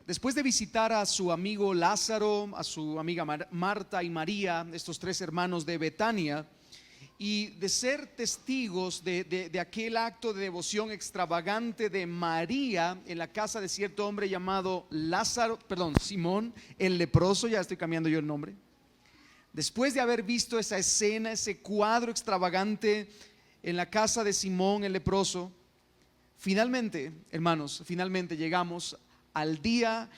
después de visitar a su amigo Lázaro, a su amiga Marta y María, estos tres hermanos de Betania, y de ser testigos de aquel acto de devoción extravagante de María en la casa de cierto hombre llamado Simón el leproso, ya estoy cambiando yo el nombre. Después de haber visto esa escena, ese cuadro extravagante en la casa de Simón el leproso, finalmente, hermanos, finalmente llegamos al día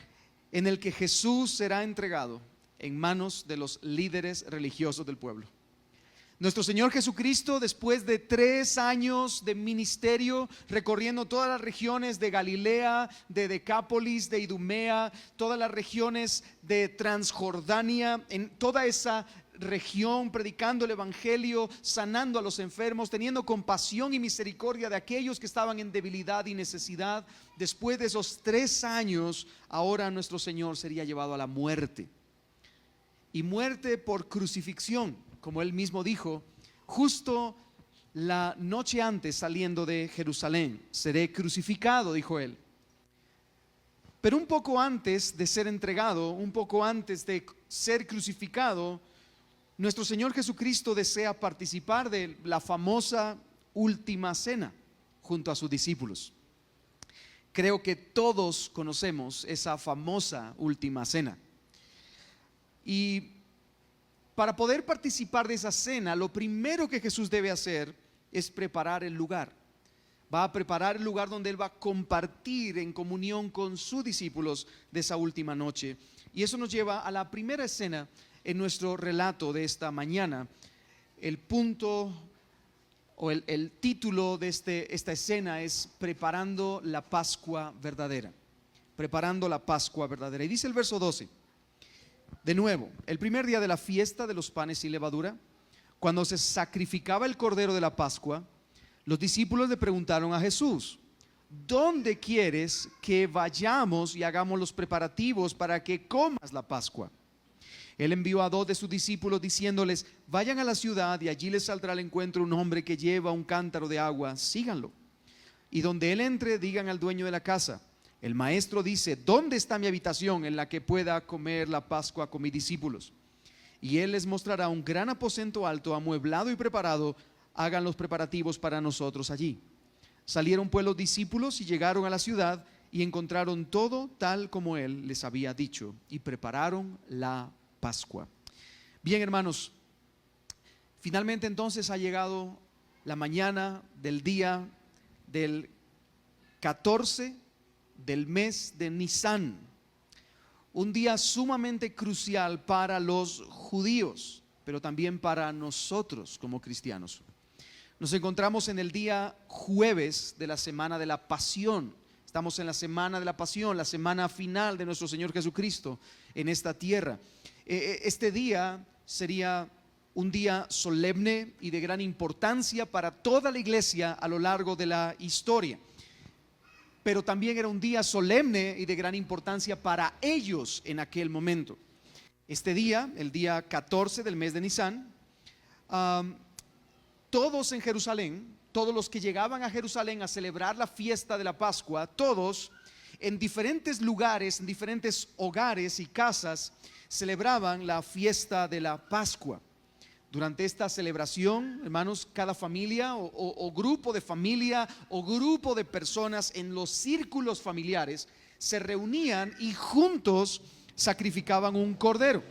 en el que Jesús será entregado en manos de los líderes religiosos del pueblo. Nuestro Señor Jesucristo, después de 3 años de ministerio, recorriendo todas las regiones de Galilea, de Decápolis, de Idumea, todas las regiones de Transjordania, en toda esa región, predicando el evangelio, sanando a los enfermos, teniendo compasión y misericordia de aquellos que estaban en debilidad y necesidad. Después de esos 3 años, ahora nuestro Señor sería llevado a la muerte, y muerte por crucifixión, como él mismo dijo, justo la noche antes, saliendo de Jerusalén: seré crucificado, dijo él. Pero un poco antes de ser entregado, un poco antes de ser crucificado, nuestro Señor Jesucristo desea participar de la famosa última cena junto a sus discípulos. Creo que todos conocemos esa famosa última cena. Y para poder participar de esa cena, lo primero que Jesús debe hacer es preparar el lugar. Va a preparar el lugar donde Él va a compartir en comunión con sus discípulos de esa última noche. Y eso nos lleva a la primera escena en nuestro relato de esta mañana. El punto o el título de esta escena es Preparando la Pascua Verdadera. Preparando la Pascua Verdadera. Y dice el verso 12. De nuevo, el primer día de la fiesta de los panes sin levadura, cuando se sacrificaba el cordero de la Pascua, los discípulos le preguntaron a Jesús: ¿dónde quieres que vayamos y hagamos los preparativos para que comas la Pascua? Él envió a 2 de sus discípulos diciéndoles: vayan a la ciudad y allí les saldrá al encuentro un hombre que lleva un cántaro de agua, síganlo. Y donde él entre, digan al dueño de la casa: el maestro dice, ¿dónde está mi habitación en la que pueda comer la Pascua con mis discípulos? Y él les mostrará un gran aposento alto, amueblado y preparado. Hagan los preparativos para nosotros allí. Salieron pues los discípulos y llegaron a la ciudad y encontraron todo tal como él les había dicho, y prepararon la Pascua. Bien, hermanos, finalmente entonces ha llegado la mañana del día del 14 del mes de Nisan, un día sumamente crucial para los judíos, pero también para nosotros como cristianos. Nos encontramos en el día jueves de la semana de la Pasión. Estamos en la semana de la Pasión, la semana final de nuestro Señor Jesucristo en esta tierra. Este día sería un día solemne y de gran importancia para toda la iglesia a lo largo de la historia. Pero también era un día solemne y de gran importancia para ellos en aquel momento. Este día, el día 14 del mes de Nisan, todos en Jerusalén, todos los que llegaban a Jerusalén a celebrar la fiesta de la Pascua, todos en diferentes lugares, en diferentes hogares y casas, celebraban la fiesta de la Pascua. Durante esta celebración, hermanos, cada familia o grupo de familia o grupo de personas en los círculos familiares se reunían y juntos sacrificaban un cordero.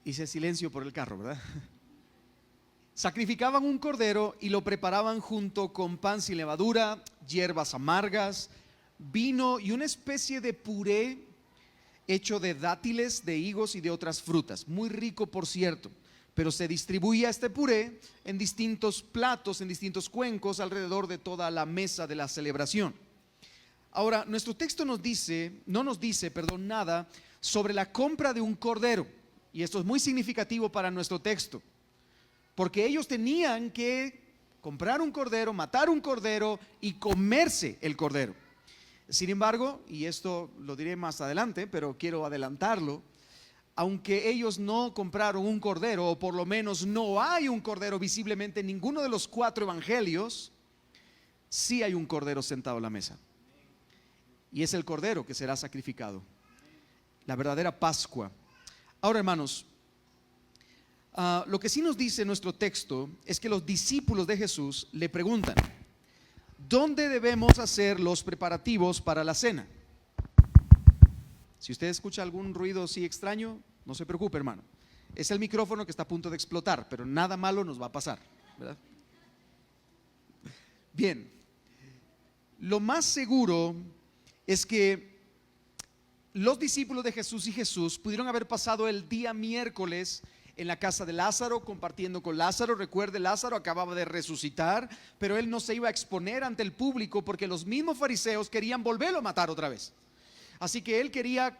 Hice silencio por el carro, ¿verdad? Sacrificaban un cordero y lo preparaban junto con pan sin levadura, hierbas amargas, vino y una especie de puré hecho de dátiles, de higos y de otras frutas. Muy rico, por cierto. Pero se distribuía este puré en distintos platos, en distintos cuencos alrededor de toda la mesa de la celebración. Ahora, nuestro texto no nos dice nada sobre la compra de un cordero. Y esto es muy significativo para nuestro texto, porque ellos tenían que comprar un cordero, matar un cordero y comerse el cordero. Sin embargo, y esto lo diré más adelante, pero quiero adelantarlo, aunque ellos no compraron un cordero, o por lo menos no hay un cordero visiblemente en ninguno de los 4 evangelios, sí hay un cordero sentado a la mesa. Y es el cordero que será sacrificado. La verdadera Pascua. Ahora, hermanos, lo que sí nos dice nuestro texto es que los discípulos de Jesús le preguntan: ¿dónde debemos hacer los preparativos para la cena? Si usted escucha algún ruido así extraño, no se preocupe, hermano. Es el micrófono que está a punto de explotar, pero nada malo nos va a pasar, ¿verdad? Bien, lo más seguro es que los discípulos de Jesús y Jesús pudieron haber pasado el día miércoles en la casa de Lázaro, compartiendo con Lázaro. Recuerde, Lázaro acababa de resucitar, pero él no se iba a exponer ante el público porque los mismos fariseos querían volverlo a matar otra vez. Así que él quería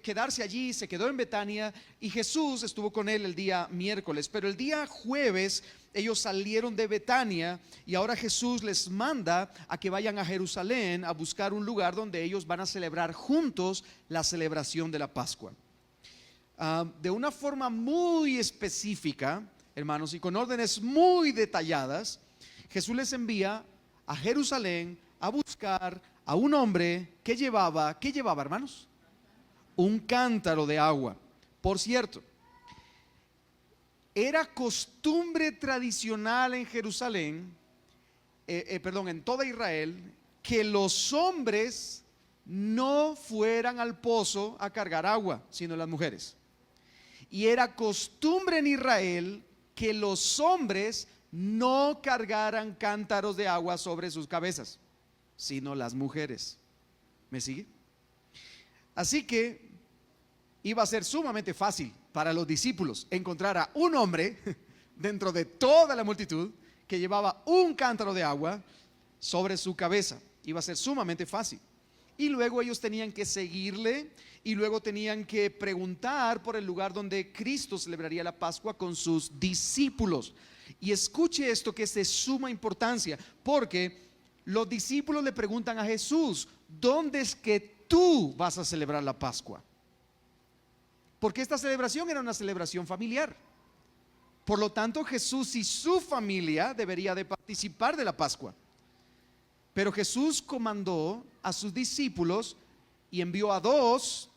quedarse allí, se quedó en Betania, y Jesús estuvo con él el día miércoles. Pero el día jueves ellos salieron de Betania y ahora Jesús les manda a que vayan a Jerusalén a buscar un lugar donde ellos van a celebrar juntos la celebración de la Pascua. De una forma muy específica, hermanos, y con órdenes muy detalladas, Jesús les envía a Jerusalén a buscar a un hombre que llevaba, ¿qué llevaba, hermanos? Un cántaro de agua. Por cierto, era costumbre tradicional en Jerusalén, en toda Israel, que los hombres no fueran al pozo a cargar agua, sino las mujeres. Y era costumbre en Israel que los hombres no cargaran cántaros de agua sobre sus cabezas, sino las mujeres. ¿Me sigue? Así que iba a ser sumamente fácil para los discípulos encontrar a un hombre dentro de toda la multitud que llevaba un cántaro de agua sobre su cabeza. Iba a ser sumamente fácil. Y luego ellos tenían que seguirle y luego tenían que preguntar por el lugar donde Cristo celebraría la Pascua con sus discípulos. Y escuche esto, que es de suma importancia, porque los discípulos le preguntan a Jesús: ¿dónde es que tú vas a celebrar la Pascua? Porque esta celebración era una celebración familiar. Por lo tanto, Jesús y su familia debería de participar de la Pascua. Pero Jesús comandó a sus discípulos y envió a dos.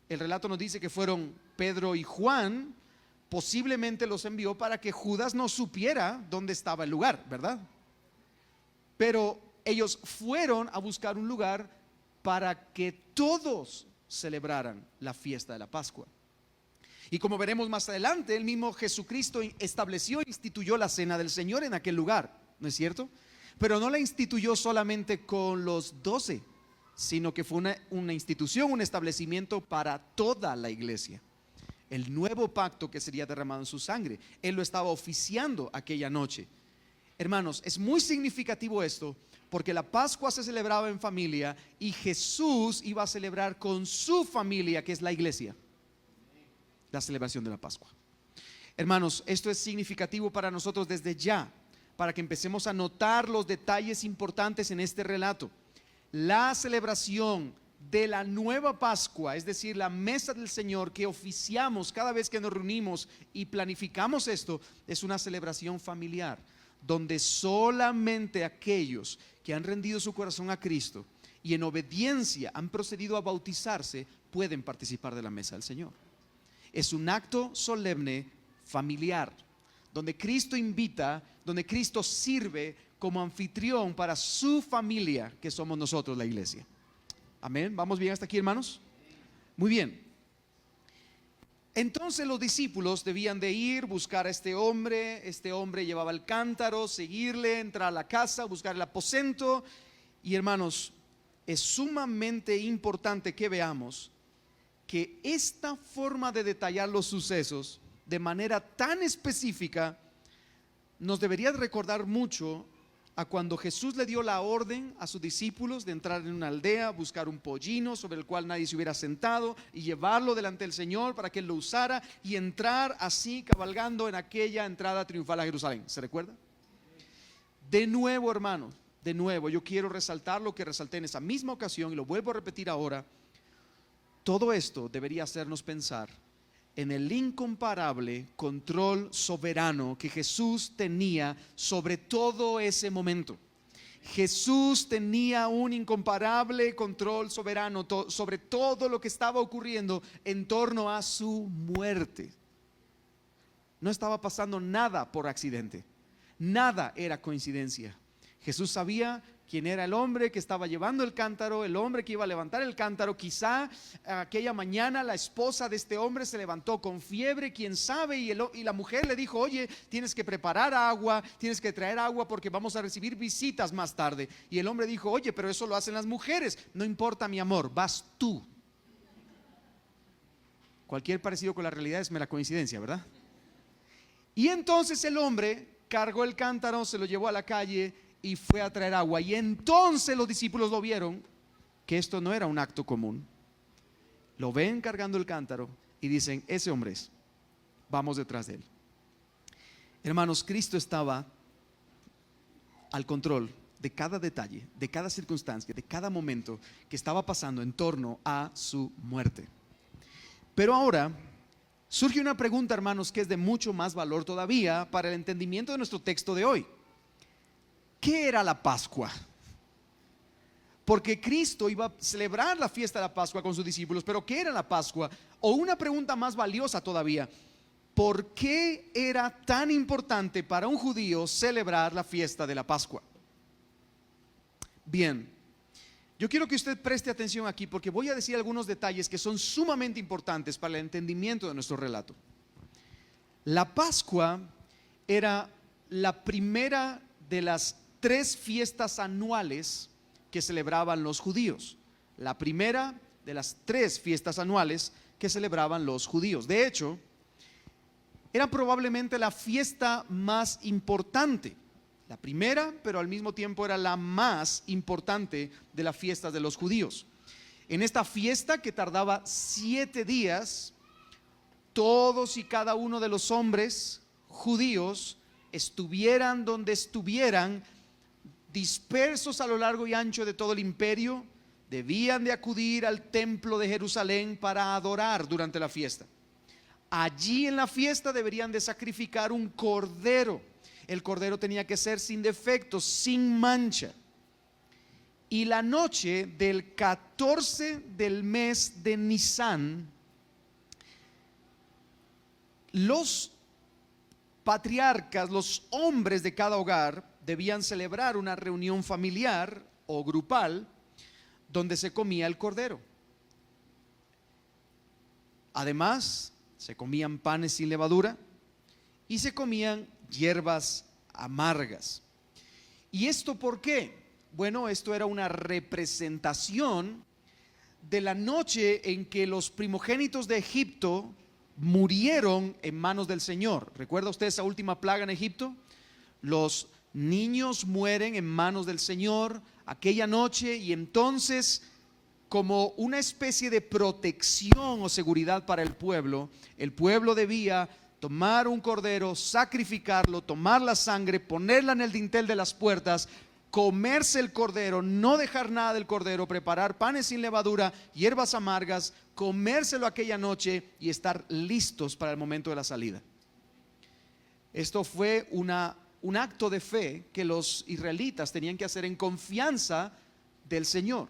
El relato nos dice que fueron Pedro y Juan. Posiblemente los envió para que Judas no supiera dónde estaba el lugar, ¿verdad? Pero ellos fueron a buscar un lugar para que todos celebraran la fiesta de la Pascua. Y como veremos más adelante, el mismo Jesucristo estableció e instituyó la cena del Señor en aquel lugar, ¿no es cierto? Pero no la instituyó solamente con los 12, sino que fue una institución, un establecimiento para toda la iglesia. El nuevo pacto que sería derramado en su sangre, Él lo estaba oficiando aquella noche. Hermanos, es muy significativo esto, porque la Pascua se celebraba en familia y Jesús iba a celebrar con su familia, que es la iglesia, la celebración de la Pascua. Hermanos, esto es significativo para nosotros desde ya, para que empecemos a notar los detalles importantes en este relato. La celebración de la nueva Pascua, es decir, la mesa del Señor que oficiamos cada vez que nos reunimos y planificamos esto, es una celebración familiar, donde solamente aquellos que han rendido su corazón a Cristo y en obediencia han procedido a bautizarse pueden participar de la mesa del Señor. Es un acto solemne familiar, donde Cristo invita, donde Cristo sirve como anfitrión para su familia, que somos nosotros, la iglesia. Amén. ¿Vamos bien hasta aquí, hermanos? Muy bien. Entonces los discípulos debían de ir, buscar a este hombre llevaba el cántaro, seguirle, entrar a la casa, buscar el aposento. Y hermanos, es sumamente importante que veamos que esta forma de detallar los sucesos de manera tan específica nos debería recordar mucho a cuando Jesús le dio la orden a sus discípulos de entrar en una aldea, buscar un pollino sobre el cual nadie se hubiera sentado y llevarlo delante del Señor para que Él lo usara y entrar así cabalgando en aquella entrada triunfal a Jerusalén. ¿Se recuerda? De nuevo, hermanos, de nuevo, yo quiero resaltar lo que resalté en esa misma ocasión y lo vuelvo a repetir ahora. Todo esto debería hacernos pensar en el incomparable control soberano que Jesús tenía sobre todo ese momento. Jesús tenía un incomparable control soberano sobre todo lo que estaba ocurriendo en torno a su muerte. No estaba pasando nada por accidente, nada era coincidencia. Jesús sabía quién era el hombre que estaba llevando el cántaro, el hombre que iba a levantar el cántaro. Quizá aquella mañana la esposa de este hombre se levantó con fiebre, quién sabe, y la mujer le dijo: oye, tienes que preparar agua, tienes que traer agua porque vamos a recibir visitas más tarde. Y el hombre dijo: oye, pero eso lo hacen las mujeres. No importa, mi amor, vas tú. Cualquier parecido con la realidad es mera coincidencia, ¿verdad? Y entonces el hombre cargó el cántaro, se lo llevó a la calle y fue a traer agua. Y entonces los discípulos lo vieron, que esto no era un acto común. Lo ven cargando el cántaro y dicen: ese hombre es, vamos detrás de él. Hermanos, Cristo estaba al control de cada detalle, de cada circunstancia, de cada momento que estaba pasando en torno a su muerte. Pero ahora surge una pregunta, hermanos, que es de mucho más valor todavía para el entendimiento de nuestro texto de hoy. ¿Qué era la Pascua? Porque Cristo iba a celebrar la fiesta de la Pascua con sus discípulos, pero ¿qué era la Pascua? O una pregunta más valiosa todavía: ¿por qué era tan importante para un judío celebrar la fiesta de la Pascua? Bien, yo quiero que usted preste atención aquí, porque voy a decir algunos detalles que son sumamente importantes para el entendimiento de nuestro relato. La Pascua era la primera de las 3 fiestas anuales que celebraban los judíos. La primera de las 3 fiestas anuales que celebraban los judíos. De hecho, era probablemente la fiesta más importante. La primera, pero al mismo tiempo era la más importante de las fiestas de los judíos. En esta fiesta, que tardaba 7 días, todos y cada uno de los hombres judíos, estuvieran donde estuvieran, dispersos a lo largo y ancho de todo el imperio, debían de acudir al templo de Jerusalén para adorar durante la fiesta. Allí en la fiesta deberían de sacrificar un cordero. El cordero tenía que ser sin defectos, sin mancha. Y la noche del 14 del mes de Nisán, los patriarcas, los hombres de cada hogar, debían celebrar una reunión familiar o grupal donde se comía el cordero. Además, se comían panes sin levadura y se comían hierbas amargas. ¿Y esto por qué? Bueno, esto era una representación de la noche en que los primogénitos de Egipto murieron en manos del Señor. ¿Recuerda usted esa última plaga en Egipto? Los niños mueren en manos del Señor aquella noche, y entonces, como una especie de protección o seguridad para el pueblo debía tomar un cordero, sacrificarlo, tomar la sangre, ponerla en el dintel de las puertas, comerse el cordero, no dejar nada del cordero, preparar panes sin levadura, hierbas amargas, comérselo aquella noche y estar listos para el momento de la salida. Esto fue un acto de fe que los israelitas tenían que hacer en confianza del Señor.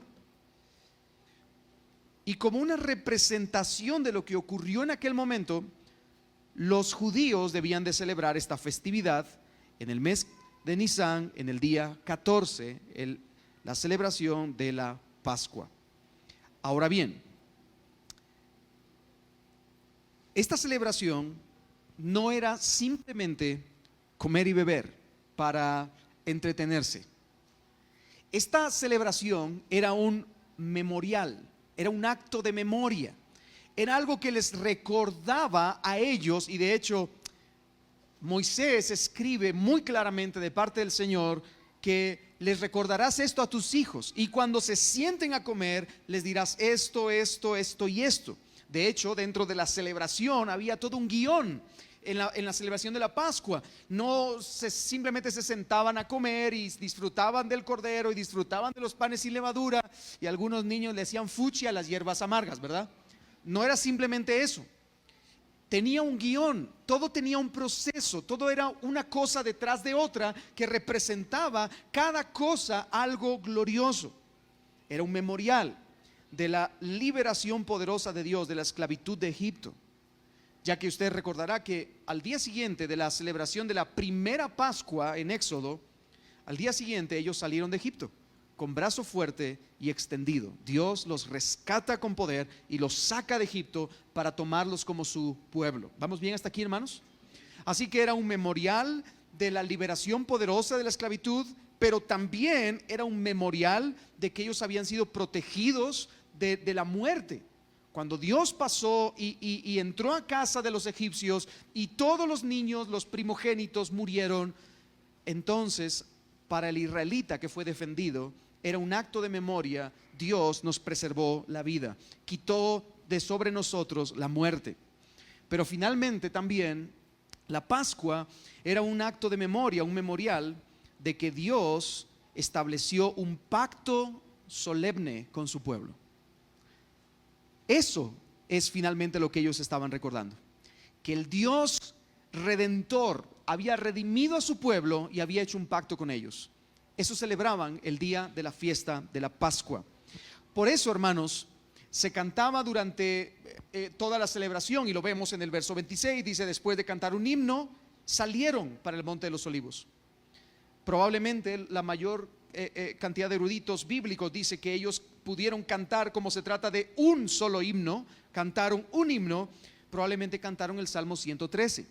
Y como una representación de lo que ocurrió en aquel momento, los judíos debían de celebrar esta festividad en el mes de Nisán, en el día 14, la celebración de la Pascua. Ahora bien, esta celebración no era simplemente comer y beber para entretenerse. Esta celebración era un memorial, era un acto de memoria, era algo que les recordaba a ellos. Y de hecho, Moisés escribe muy claramente de parte del Señor que les recordarás esto a tus hijos, y cuando se sienten a comer les dirás esto, esto, esto y esto. De hecho, dentro de la celebración había todo un guión. En la celebración de la Pascua no simplemente se sentaban a comer y disfrutaban del cordero y disfrutaban de los panes sin levadura, y algunos niños le hacían fuchi a las hierbas amargas, ¿verdad? No era simplemente eso. tenía un guión, todo tenía un proceso, todo era una cosa detrás de otra que representaba cada cosa algo glorioso. Era un memorial de la liberación poderosa de Dios de la esclavitud de Egipto, ya que usted recordará que al día siguiente de la celebración de la primera Pascua en Éxodo, al día siguiente ellos salieron de Egipto con brazo fuerte y extendido. Dios los rescata con poder y los saca de Egipto para tomarlos como su pueblo. ¿Vamos bien hasta aquí, hermanos? Así que era un memorial de la liberación poderosa de la esclavitud, pero también era un memorial de que ellos habían sido protegidos de la muerte. Cuando Dios pasó y entró a casa de los egipcios y todos los niños, los primogénitos murieron, entonces para el israelita que fue defendido era un acto de memoria. Dios nos preservó la vida, quitó de sobre nosotros la muerte. Pero finalmente también la Pascua era un acto de memoria, un memorial de que Dios estableció un pacto solemne con su pueblo. Eso es finalmente lo que ellos estaban recordando, que el Dios redentor había redimido a su pueblo y había hecho un pacto con ellos. Eso celebraban el día de la fiesta de la Pascua. Por eso, hermanos, se cantaba durante toda la celebración, y lo vemos en el verso 26, dice: después de cantar un himno, salieron para el Monte de los Olivos. Probablemente la mayor cantidad de eruditos bíblicos dice que ellos pudieron cantar, como se trata de un solo himno, cantaron un himno, probablemente cantaron el Salmo 113,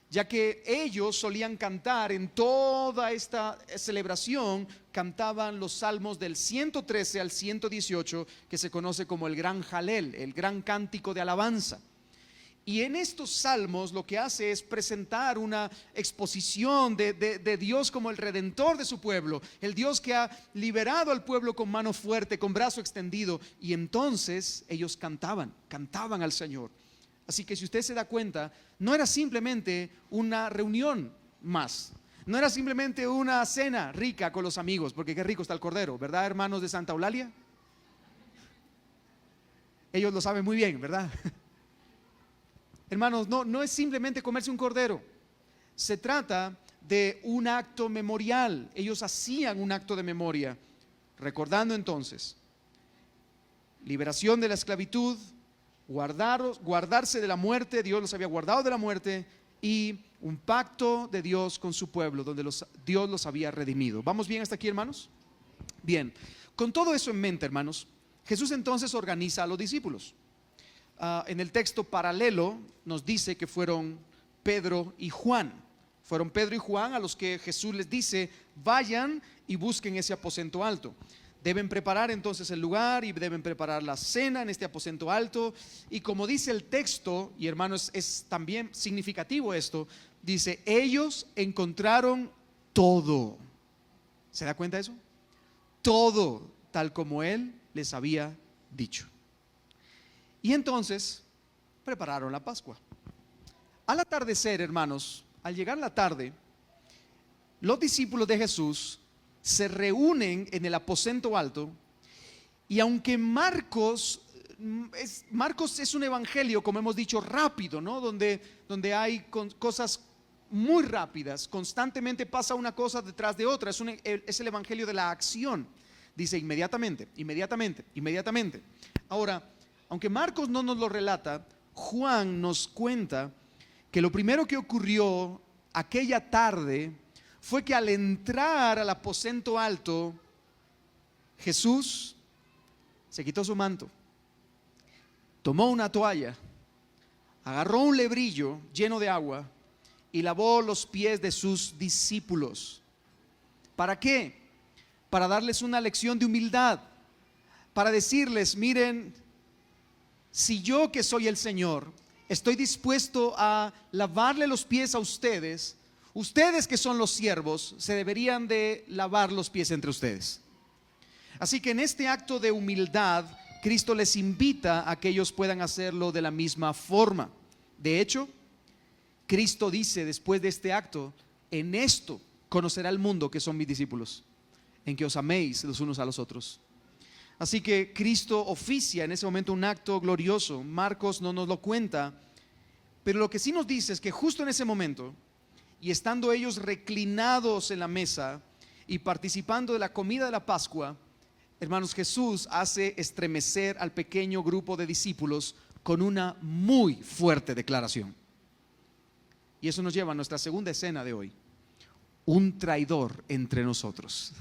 ya que ellos solían cantar en toda esta celebración, cantaban los salmos del 113 al 118, que se conoce como el gran Jalel, el gran cántico de alabanza. Y en estos salmos lo que hace es presentar una exposición de Dios como el redentor de su pueblo, el Dios que ha liberado al pueblo con mano fuerte, con brazo extendido. Y entonces ellos cantaban al Señor. Así que si usted se da cuenta, no era simplemente una reunión más, no era simplemente una cena rica con los amigos, porque qué rico está el cordero, ¿verdad, hermanos de Santa Eulalia? Ellos lo saben muy bien, ¿verdad? Hermanos, no es simplemente comerse un cordero, se trata de un acto memorial. Ellos hacían un acto de memoria, recordando entonces liberación de la esclavitud, guardarse de la muerte. Dios los había guardado de la muerte, y un pacto de Dios con su pueblo, donde Dios los había redimido. ¿Vamos bien hasta aquí, hermanos? Bien, con todo eso en mente, hermanos, Jesús entonces organiza a los discípulos. En el texto paralelo nos dice que fueron Pedro y Juan. Fueron Pedro y Juan a los que Jesús les dice: vayan y busquen ese aposento alto. Deben preparar entonces el lugar y deben preparar la cena en este aposento alto. Y como dice el texto, y hermanos, es también significativo esto, dice: ellos encontraron todo. ¿Se da cuenta de eso? Todo tal como Él les había dicho. Y entonces prepararon la Pascua. Al atardecer, hermanos, al llegar la tarde, los discípulos de Jesús se reúnen en el aposento alto. Y aunque Marcos es un evangelio, como hemos dicho, rápido, ¿no? Donde hay cosas muy rápidas, constantemente pasa una cosa detrás de otra. Es el evangelio de la acción. Dice inmediatamente, inmediatamente, inmediatamente. Ahora, aunque Marcos no nos lo relata, Juan nos cuenta que lo primero que ocurrió aquella tarde fue que al entrar al aposento alto, Jesús se quitó su manto, tomó una toalla, agarró un lebrillo lleno de agua y lavó los pies de sus discípulos. ¿Para qué? Para darles una lección de humildad, para decirles: miren, si yo, que soy el Señor, estoy dispuesto a lavarle los pies a ustedes, ustedes que son los siervos se deberían de lavar los pies entre ustedes. Así que en este acto de humildad, Cristo les invita a que ellos puedan hacerlo de la misma forma. De hecho, Cristo dice después de este acto: en esto conocerá el mundo que son mis discípulos, en que os améis los unos a los otros. Así que Cristo oficia en ese momento un acto glorioso. Marcos no nos lo cuenta, Pero lo que sí nos dice es que justo en ese momento, y estando ellos reclinados en la mesa y participando de la comida de la Pascua, hermanos, Jesús hace estremecer al pequeño grupo de discípulos con una muy fuerte declaración. Y eso nos lleva a nuestra segunda escena de hoy: un traidor entre nosotros.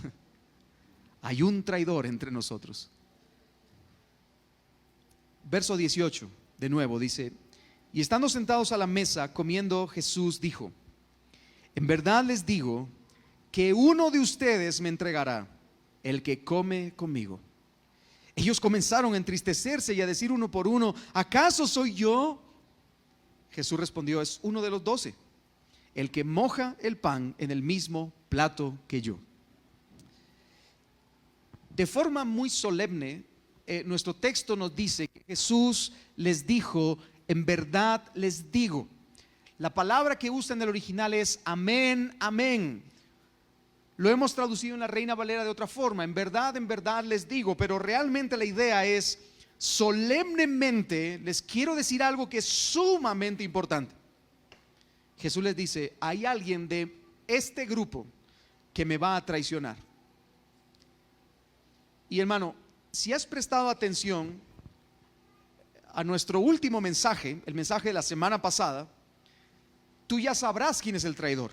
Hay un traidor entre nosotros. Verso 18, de nuevo dice: y estando sentados a la mesa comiendo, Jesús dijo: en verdad les digo que uno de ustedes me entregará, el que come conmigo. Ellos comenzaron a entristecerse y a decir uno por uno: ¿acaso soy yo? Jesús respondió: es uno de los 12, el que moja el pan en el mismo plato que yo. De forma muy solemne, nuestro texto nos dice que Jesús les dijo: en verdad les digo. La palabra que usa en el original es amén, amén. Lo hemos traducido en la Reina Valera de otra forma: en verdad les digo. Pero realmente la idea es: solemnemente les quiero decir algo que es sumamente importante. Jesús les dice: hay alguien de este grupo que me va a traicionar. Y hermano, si has prestado atención a nuestro último mensaje, el mensaje de la semana pasada, tú ya sabrás quién es el traidor.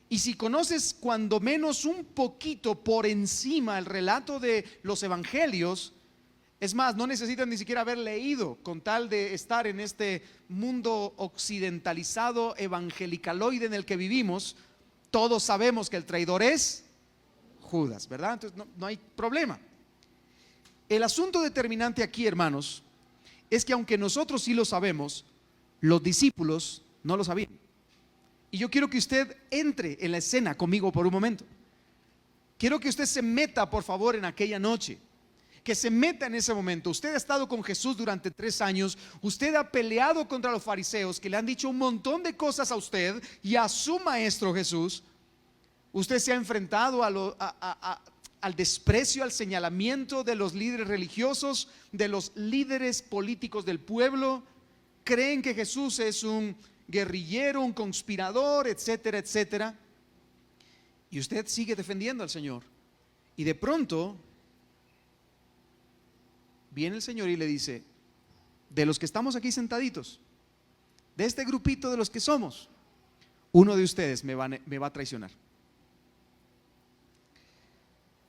Y si conoces cuando menos un poquito por encima el relato de los evangelios, es más, no necesitas ni siquiera haber leído, con tal de estar en este mundo occidentalizado, evangelicaloide en el que vivimos, todos sabemos que el traidor es Judas, ¿verdad? Entonces no hay problema. El asunto determinante aquí, hermanos, es que aunque nosotros sí lo sabemos, los discípulos no lo sabían. Y yo quiero que usted entre en la escena conmigo por un momento. Quiero que usted se meta, por favor, en aquella noche. Que se meta en ese momento. Usted ha estado con Jesús durante 3 años. Usted ha peleado contra los fariseos, que le han dicho un montón de cosas a usted y a su maestro Jesús. Usted se ha enfrentado al desprecio, al señalamiento de los líderes religiosos, de los líderes políticos del pueblo. Creen que Jesús es un guerrillero, un conspirador, etcétera, etcétera. Y usted sigue defendiendo al Señor. Y de pronto viene el Señor y le dice: de los que estamos aquí sentaditos, de este grupito de los que somos, uno de ustedes me va a traicionar.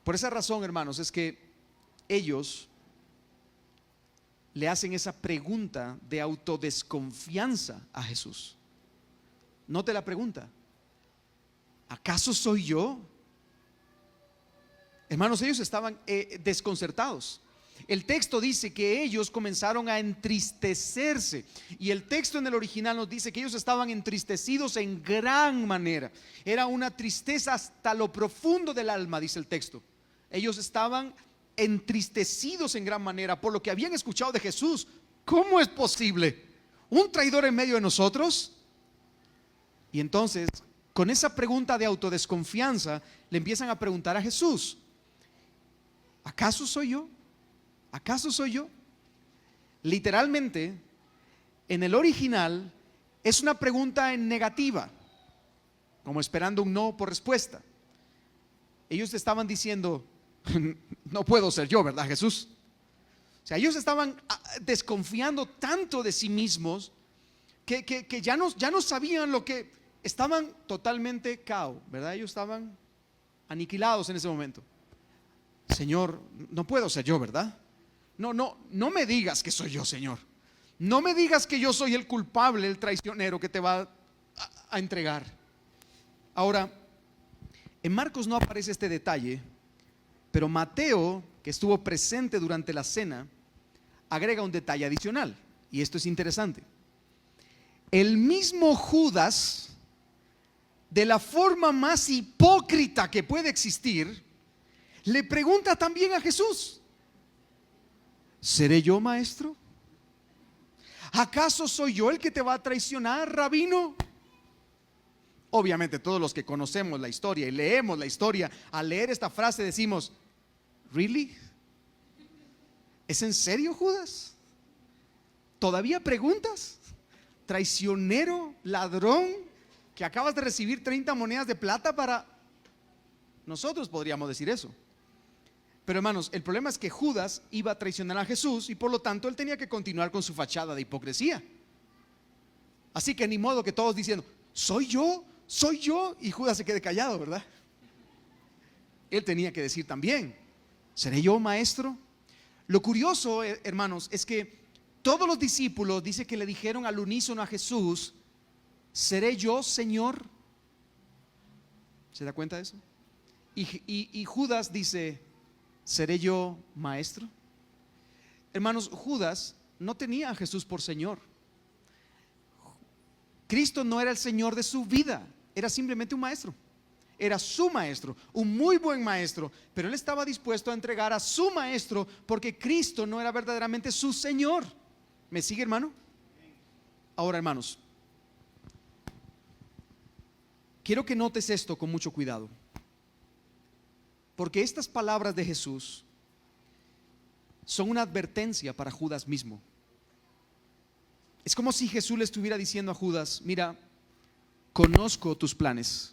Por esa razón, hermanos, es que ellos le hacen esa pregunta de autodesconfianza a Jesús. Note la pregunta: ¿acaso soy yo? Hermanos, ellos estaban desconcertados. El texto dice que ellos comenzaron a entristecerse, y el texto en el original nos dice que ellos estaban entristecidos en gran manera. Era una tristeza hasta lo profundo del alma, dice el texto. Ellos estaban entristecidos en gran manera por lo que habían escuchado de Jesús. ¿Cómo es posible? ¿Un traidor en medio de nosotros? Y entonces, con esa pregunta de autodesconfianza, le empiezan a preguntar a Jesús: ¿acaso soy yo? ¿Acaso soy yo? Literalmente, en el original, es una pregunta en negativa, como esperando un no por respuesta. Ellos estaban diciendo: no puedo ser yo, ¿verdad, Jesús? O sea, ellos estaban desconfiando tanto de sí mismos que ya no sabían lo que estaban. Totalmente cao, ¿verdad? Ellos estaban aniquilados en ese momento. Señor, no puedo ser yo, ¿verdad? No me digas que soy yo, Señor. No me digas que yo soy el culpable, el traicionero que te va a entregar. Ahora, en Marcos no aparece este detalle, pero Mateo, que estuvo presente durante la cena, agrega un detalle adicional, y esto es interesante. El mismo Judas, de la forma más hipócrita que puede existir, le pregunta también a Jesús: ¿seré yo, maestro? ¿Acaso soy yo el que te va a traicionar, rabino? Obviamente todos los que conocemos la historia y leemos la historia, al leer esta frase decimos: ¿really? ¿Es en serio, Judas? ¿Todavía preguntas? traicionero, ladrón, que acabas de recibir 30 monedas de plata para... Nosotros podríamos decir eso. Pero hermanos, el problema es que Judas iba a traicionar a Jesús y por lo tanto él tenía que continuar con su fachada de hipocresía. Así que ni modo que todos diciendo, soy yo, y Judas se quede callado, ¿verdad? Él tenía que decir también, ¿seré yo maestro? Lo curioso, hermanos, es que todos los discípulos dice que le dijeron al unísono a Jesús, ¿seré yo Señor? ¿Se da cuenta de eso? Y Judas dice, ¿seré yo maestro? Hermanos, Judas no tenía a Jesús por Señor. Cristo no era el Señor de su vida, era simplemente un maestro. Era su maestro, un muy buen maestro, pero él estaba dispuesto a entregar a su maestro porque Cristo no era verdaderamente su Señor. ¿Me sigue, hermano? Ahora, hermanos, quiero que notes esto con mucho cuidado, porque estas palabras de Jesús son una advertencia para Judas mismo. Es como si Jesús le estuviera diciendo a Judas, mira, conozco tus planes.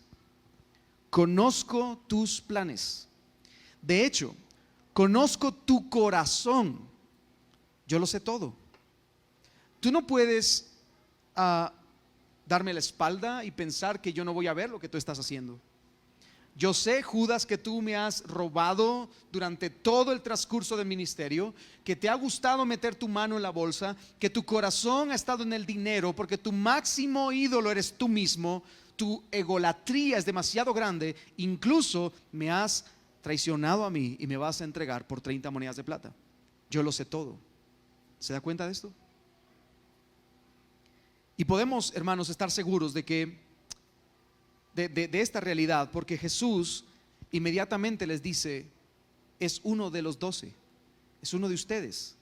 Conozco tus planes. De hecho, conozco tu corazón. Yo lo sé todo. Tú no puedes darme la espalda y pensar que yo no voy a ver lo que tú estás haciendo. Yo sé, Judas, que tú me has robado durante todo el transcurso del ministerio, que te ha gustado meter tu mano en la bolsa, que tu corazón ha estado en el dinero, porque tu máximo ídolo eres tú mismo. Tu egolatría es demasiado grande, incluso me has traicionado a mí y me vas a entregar por 30 monedas de plata. Yo lo sé todo. ¿Se da cuenta de esto? Y podemos, hermanos, estar seguros de que de esta realidad, porque Jesús inmediatamente les dice, es uno de los 12, es uno de ustedes,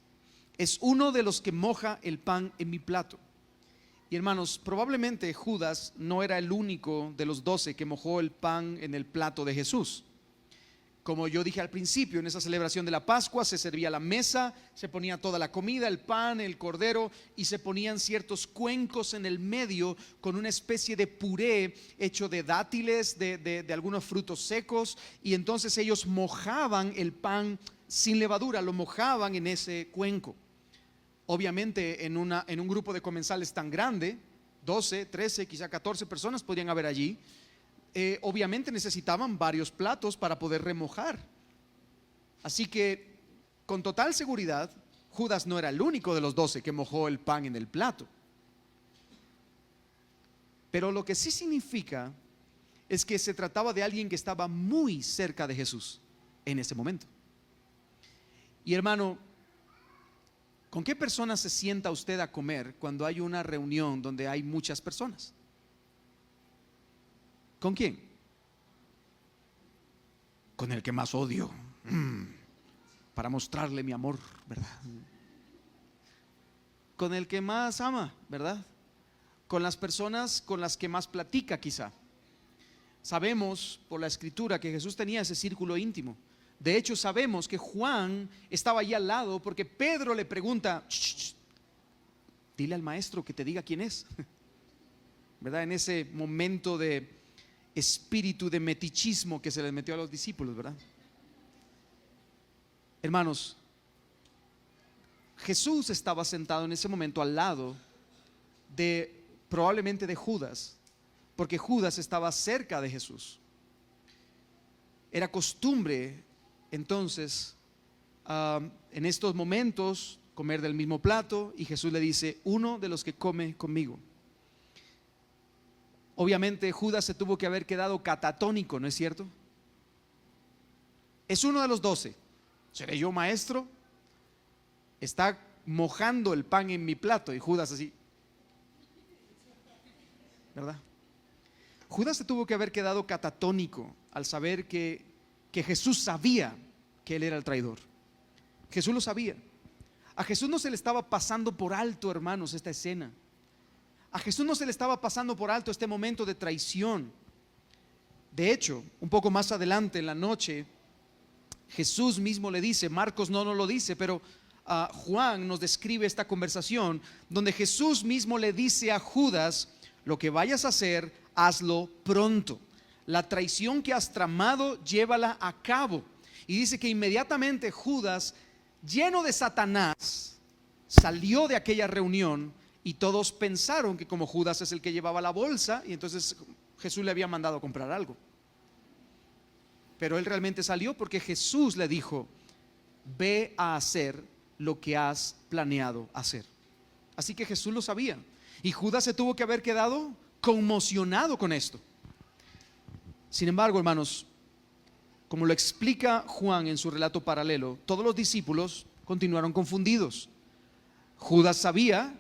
es uno de los que moja el pan en mi plato. Y hermanos, probablemente Judas no era el único de los 12 que mojó el pan en el plato de Jesús. Como yo dije al principio, en esa celebración de la Pascua se servía la mesa, se ponía toda la comida, el pan, el cordero, y se ponían ciertos cuencos en el medio con una especie de puré hecho de dátiles, de algunos frutos secos, y entonces ellos mojaban el pan sin levadura, lo mojaban en ese cuenco. Obviamente en un grupo de comensales tan grande, 12, 13, quizá 14 personas podían haber allí. Obviamente necesitaban varios platos para poder remojar. Así que con total seguridad Judas no era el único de los 12 que mojó el pan en el plato. Pero lo que sí significa es que se trataba de alguien que estaba muy cerca de Jesús en ese momento. Y hermano, ¿con qué personas se sienta usted a comer cuando hay una reunión donde hay muchas personas? ¿Con quién? Con el que más odio, para mostrarle mi amor, ¿verdad? Con el que más ama, ¿verdad? Con las personas con las que más platica, quizá. Sabemos por la escritura que Jesús tenía ese círculo íntimo. De hecho, sabemos que Juan estaba allí al lado porque Pedro le pregunta, dile al maestro que te diga quién es, ¿verdad? En ese momento de espíritu de metichismo que se les metió a los discípulos, ¿verdad? Hermanos, Jesús estaba sentado en ese momento al lado probablemente de Judas, porque Judas estaba cerca de Jesús. Era costumbre entonces en estos momentos comer del mismo plato, y Jesús le dice, uno de los que come conmigo. Obviamente Judas se tuvo que haber quedado catatónico, ¿no es cierto? Es uno de los 12. ¿Seré yo maestro? Está mojando el pan en mi plato, y Judas así, ¿verdad? Judas se tuvo que haber quedado catatónico al saber que Jesús sabía que él era el traidor. Jesús lo sabía. A Jesús no se le estaba pasando por alto, hermanos, esta escena. A Jesús no se le estaba pasando por alto este momento de traición. De hecho, un poco más adelante en la noche, Jesús mismo le dice, Marcos no nos lo dice, pero Juan nos describe esta conversación donde Jesús mismo le dice a Judas: lo que vayas a hacer, hazlo pronto. La traición que has tramado, llévala a cabo. Y dice que inmediatamente Judas, lleno de Satanás, salió de aquella reunión, y todos pensaron que como Judas es el que llevaba la bolsa, y entonces Jesús le había mandado a comprar algo. Pero él realmente salió porque Jesús le dijo: ve a hacer lo que has planeado hacer. Así que Jesús lo sabía, y Judas se tuvo que haber quedado conmocionado con esto. Sin embargo, hermanos, como lo explica Juan en su relato paralelo, todos los discípulos continuaron confundidos. Judas sabía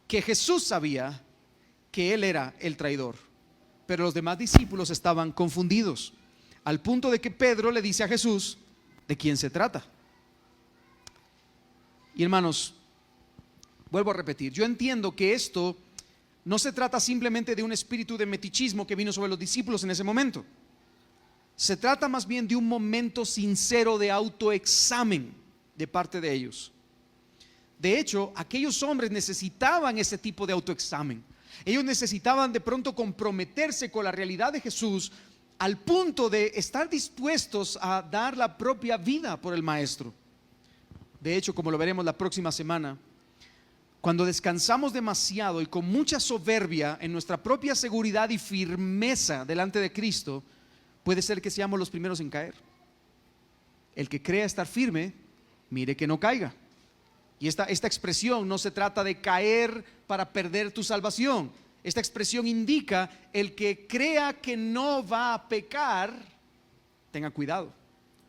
que Jesús sabía que él era el traidor, pero los demás discípulos estaban confundidos, al punto de que Pedro le dice a Jesús: ¿de quién se trata? Y hermanos, vuelvo a repetir, yo entiendo que esto no se trata simplemente de un espíritu de metichismo que vino sobre los discípulos en ese momento. Se trata más bien de un momento sincero de autoexamen de parte de ellos. De hecho, aquellos hombres necesitaban ese tipo de autoexamen. Ellos necesitaban de pronto comprometerse con la realidad de Jesús al punto de estar dispuestos a dar la propia vida por el Maestro. De hecho, como lo veremos la próxima semana, cuando descansamos demasiado y con mucha soberbia en nuestra propia seguridad y firmeza delante de Cristo, puede ser que seamos los primeros en caer. El que crea estar firme, mire que no caiga. Y esta expresión no se trata de caer para perder tu salvación. Esta expresión indica: el que crea que no va a pecar, tenga cuidado,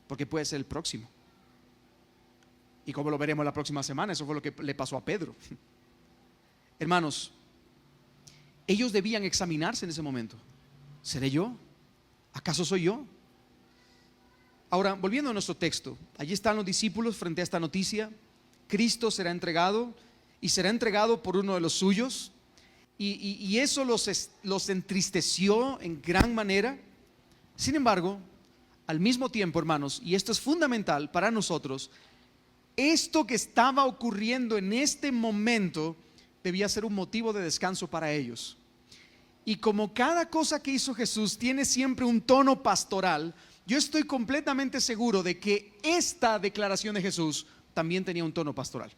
porque puede ser el próximo. Y como lo veremos la próxima semana, eso fue lo que le pasó a Pedro. Hermanos, ellos debían examinarse en ese momento. ¿Seré yo? ¿Acaso soy yo? Ahora, volviendo a nuestro texto, allí están los discípulos frente a esta noticia. Cristo será entregado, y será entregado por uno de los suyos, y eso los entristeció en gran manera. Sin embargo, al mismo tiempo, hermanos, y esto es fundamental para nosotros, esto que estaba ocurriendo en este momento debía ser un motivo de descanso para ellos. Y como cada cosa que hizo Jesús tiene siempre un tono pastoral, yo estoy completamente seguro de que esta declaración de Jesús también tenía un tono pastoral.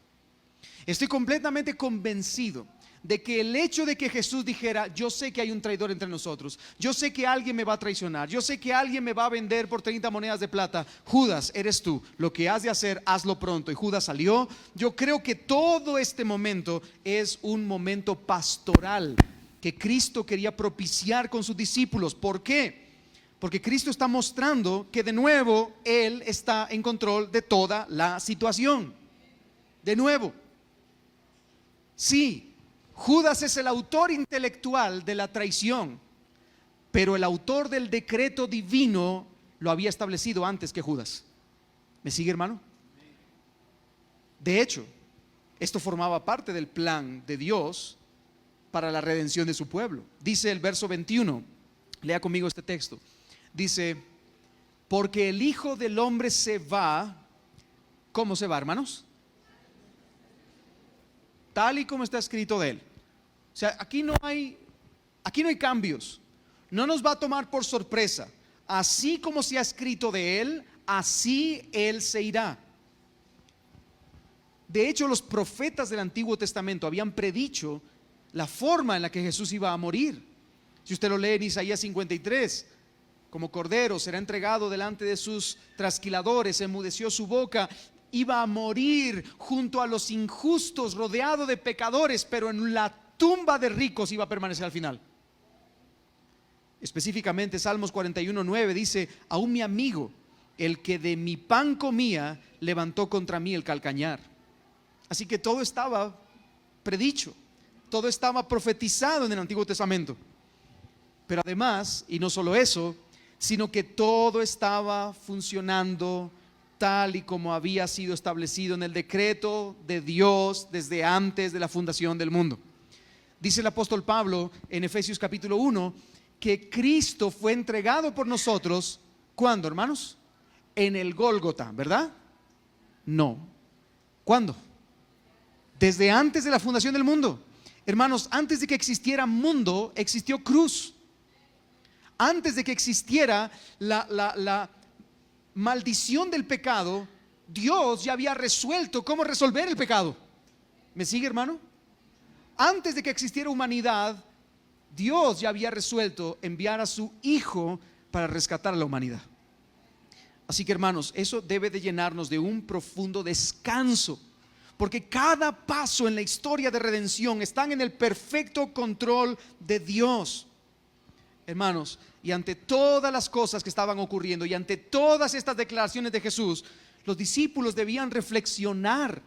Estoy completamente convencido de que el hecho de que Jesús dijera: yo sé que hay un traidor entre nosotros, yo sé que alguien me va a traicionar, yo sé que alguien me va a vender por 30 monedas de plata, Judas, eres tú, lo que has de hacer, hazlo pronto. Y Judas salió. Yo creo que todo este momento es un momento pastoral que Cristo quería propiciar con sus discípulos. ¿Por qué? Porque Cristo está mostrando que de nuevo Él está en control de toda la situación. De nuevo, sí, Judas es el autor intelectual de la traición, pero el autor del decreto divino lo había establecido antes que Judas. ¿Me sigue, hermano? De hecho, esto formaba parte del plan de Dios para la redención de su pueblo. Dice el verso 21, lea conmigo este texto. Dice: porque el Hijo del Hombre se va. ¿Cómo se va, hermanos? Tal y como está escrito de él. O sea, aquí no hay cambios. No nos va a tomar por sorpresa. Así como se ha escrito de él, así él se irá. De hecho, los profetas del Antiguo Testamento habían predicho la forma en la que Jesús iba a morir. Si usted lo lee en Isaías 53, como cordero será entregado delante de sus trasquiladores, enmudeció su boca, iba a morir junto a los injustos, rodeado de pecadores, pero en la tumba de ricos iba a permanecer al final. Específicamente Salmos 41:9 dice: aún mi amigo, el que de mi pan comía, levantó contra mí el calcañar. Así que todo estaba predicho, todo estaba profetizado en el Antiguo Testamento. Pero además, y no solo eso, sino que todo estaba funcionando tal y como había sido establecido en el decreto de Dios desde antes de la fundación del mundo. Dice el apóstol Pablo en Efesios capítulo 1 que Cristo fue entregado por nosotros. ¿Cuándo, hermanos? En el Gólgota, ¿verdad? No, ¿Cuándo? Desde antes de la fundación del mundo. Hermanos, antes de que existiera mundo, existió cruz. Antes de que existiera la maldición del pecado, Dios ya había resuelto cómo resolver el pecado. ¿Me sigue, hermano? Antes de que existiera humanidad, Dios ya había resuelto enviar a su Hijo para rescatar a la humanidad. Así que, hermanos, eso debe de llenarnos de un profundo descanso, porque cada paso en la historia de redención están en el perfecto control de Dios. Hermanos, y ante todas las cosas que estaban ocurriendo y ante todas estas declaraciones de Jesús, los discípulos debían reflexionar.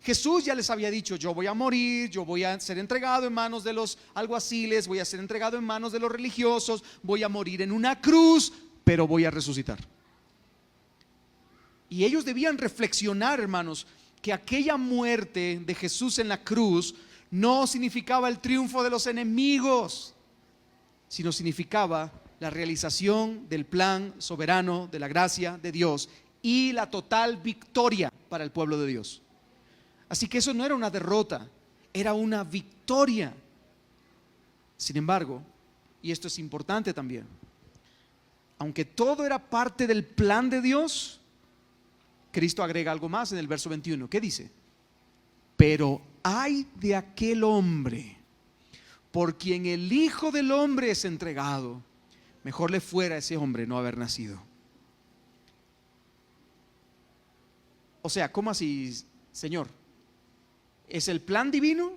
Jesús ya les había dicho: yo voy a morir, yo voy a ser entregado en manos de los alguaciles, voy a ser entregado en manos de los religiosos, voy a morir en una cruz, pero voy a resucitar. Y ellos debían reflexionar, hermanos, que aquella muerte de Jesús en la cruz no significaba el triunfo de los enemigos, sino significaba la realización del plan soberano de la gracia de Dios y la total victoria para el pueblo de Dios. Así que eso no era una derrota, era una victoria. Sin embargo, y esto es importante también, aunque todo era parte del plan de Dios, Cristo agrega algo más en el verso 21. ¿Qué dice? Pero ay de aquel hombre por quien el Hijo del Hombre es entregado. Mejor le fuera a ese hombre no haber nacido. O sea, ¿cómo así, Señor? ¿Es el plan divino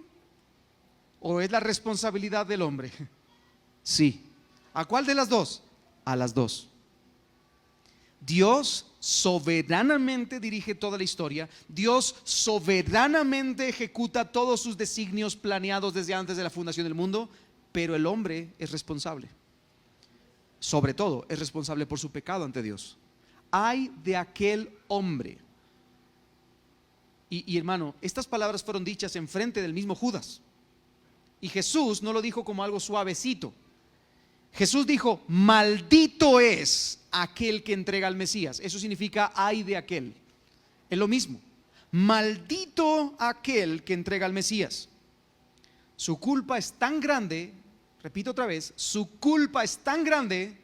o es la responsabilidad del hombre? Sí. ¿A cuál de las dos? A las dos. Dios soberanamente dirige toda la historia. Dios soberanamente ejecuta todos sus designios planeados desde antes de la fundación del mundo. Pero el hombre es responsable. Sobre todo, es responsable por su pecado ante Dios. Ay de aquel hombre. Y hermano, estas palabras fueron dichas en frente del mismo Judas. Y Jesús no lo dijo como algo suavecito. Jesús dijo: maldito es aquel que entrega al Mesías. Eso significa ay de aquel. Es lo mismo. Maldito aquel que entrega al Mesías. Su culpa es tan grande, repito otra vez, su culpa es tan grande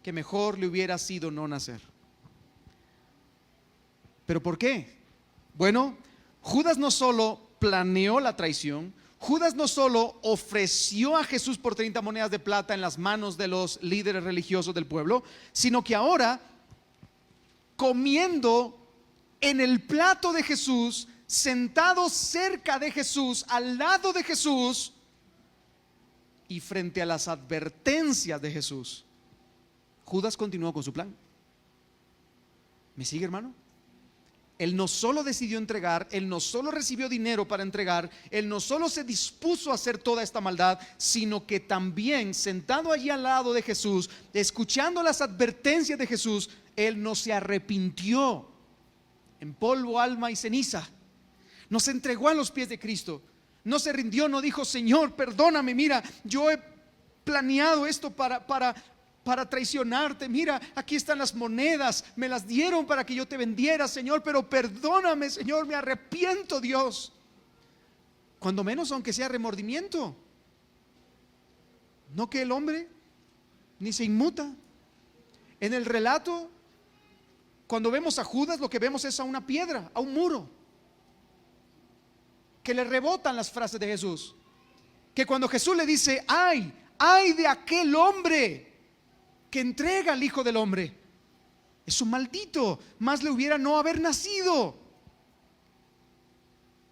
que mejor le hubiera sido no nacer. ¿Pero por qué? Bueno, Judas no solo planeó la traición, Judas no solo ofreció a Jesús por 30 monedas de plata en las manos de los líderes religiosos del pueblo, sino que ahora, comiendo en el plato de Jesús, sentado cerca de Jesús, al lado de Jesús, y frente a las advertencias de Jesús, Judas continuó con su plan. ¿Me sigue, hermano? Él no solo decidió entregar, él no solo recibió dinero para entregar, él no solo se dispuso a hacer toda esta maldad, sino que también, sentado allí al lado de Jesús, escuchando las advertencias de Jesús, él no se arrepintió en polvo, alma y ceniza. No se entregó a los pies de Cristo, no se rindió, no dijo: Señor, perdóname, mira, yo he planeado esto para traicionarte, mira, aquí están las monedas, me las dieron para que yo te vendiera, Señor, pero perdóname, Señor, me arrepiento, Dios. Cuando menos, aunque sea remordimiento. No que el hombre ni se inmuta. En el relato, cuando vemos a Judas, lo que vemos es a una piedra, a un muro, que le rebotan las frases de Jesús. Que cuando Jesús le dice: ay de aquel hombre que entrega al Hijo del Hombre, es un maldito, más le hubiera no haber nacido.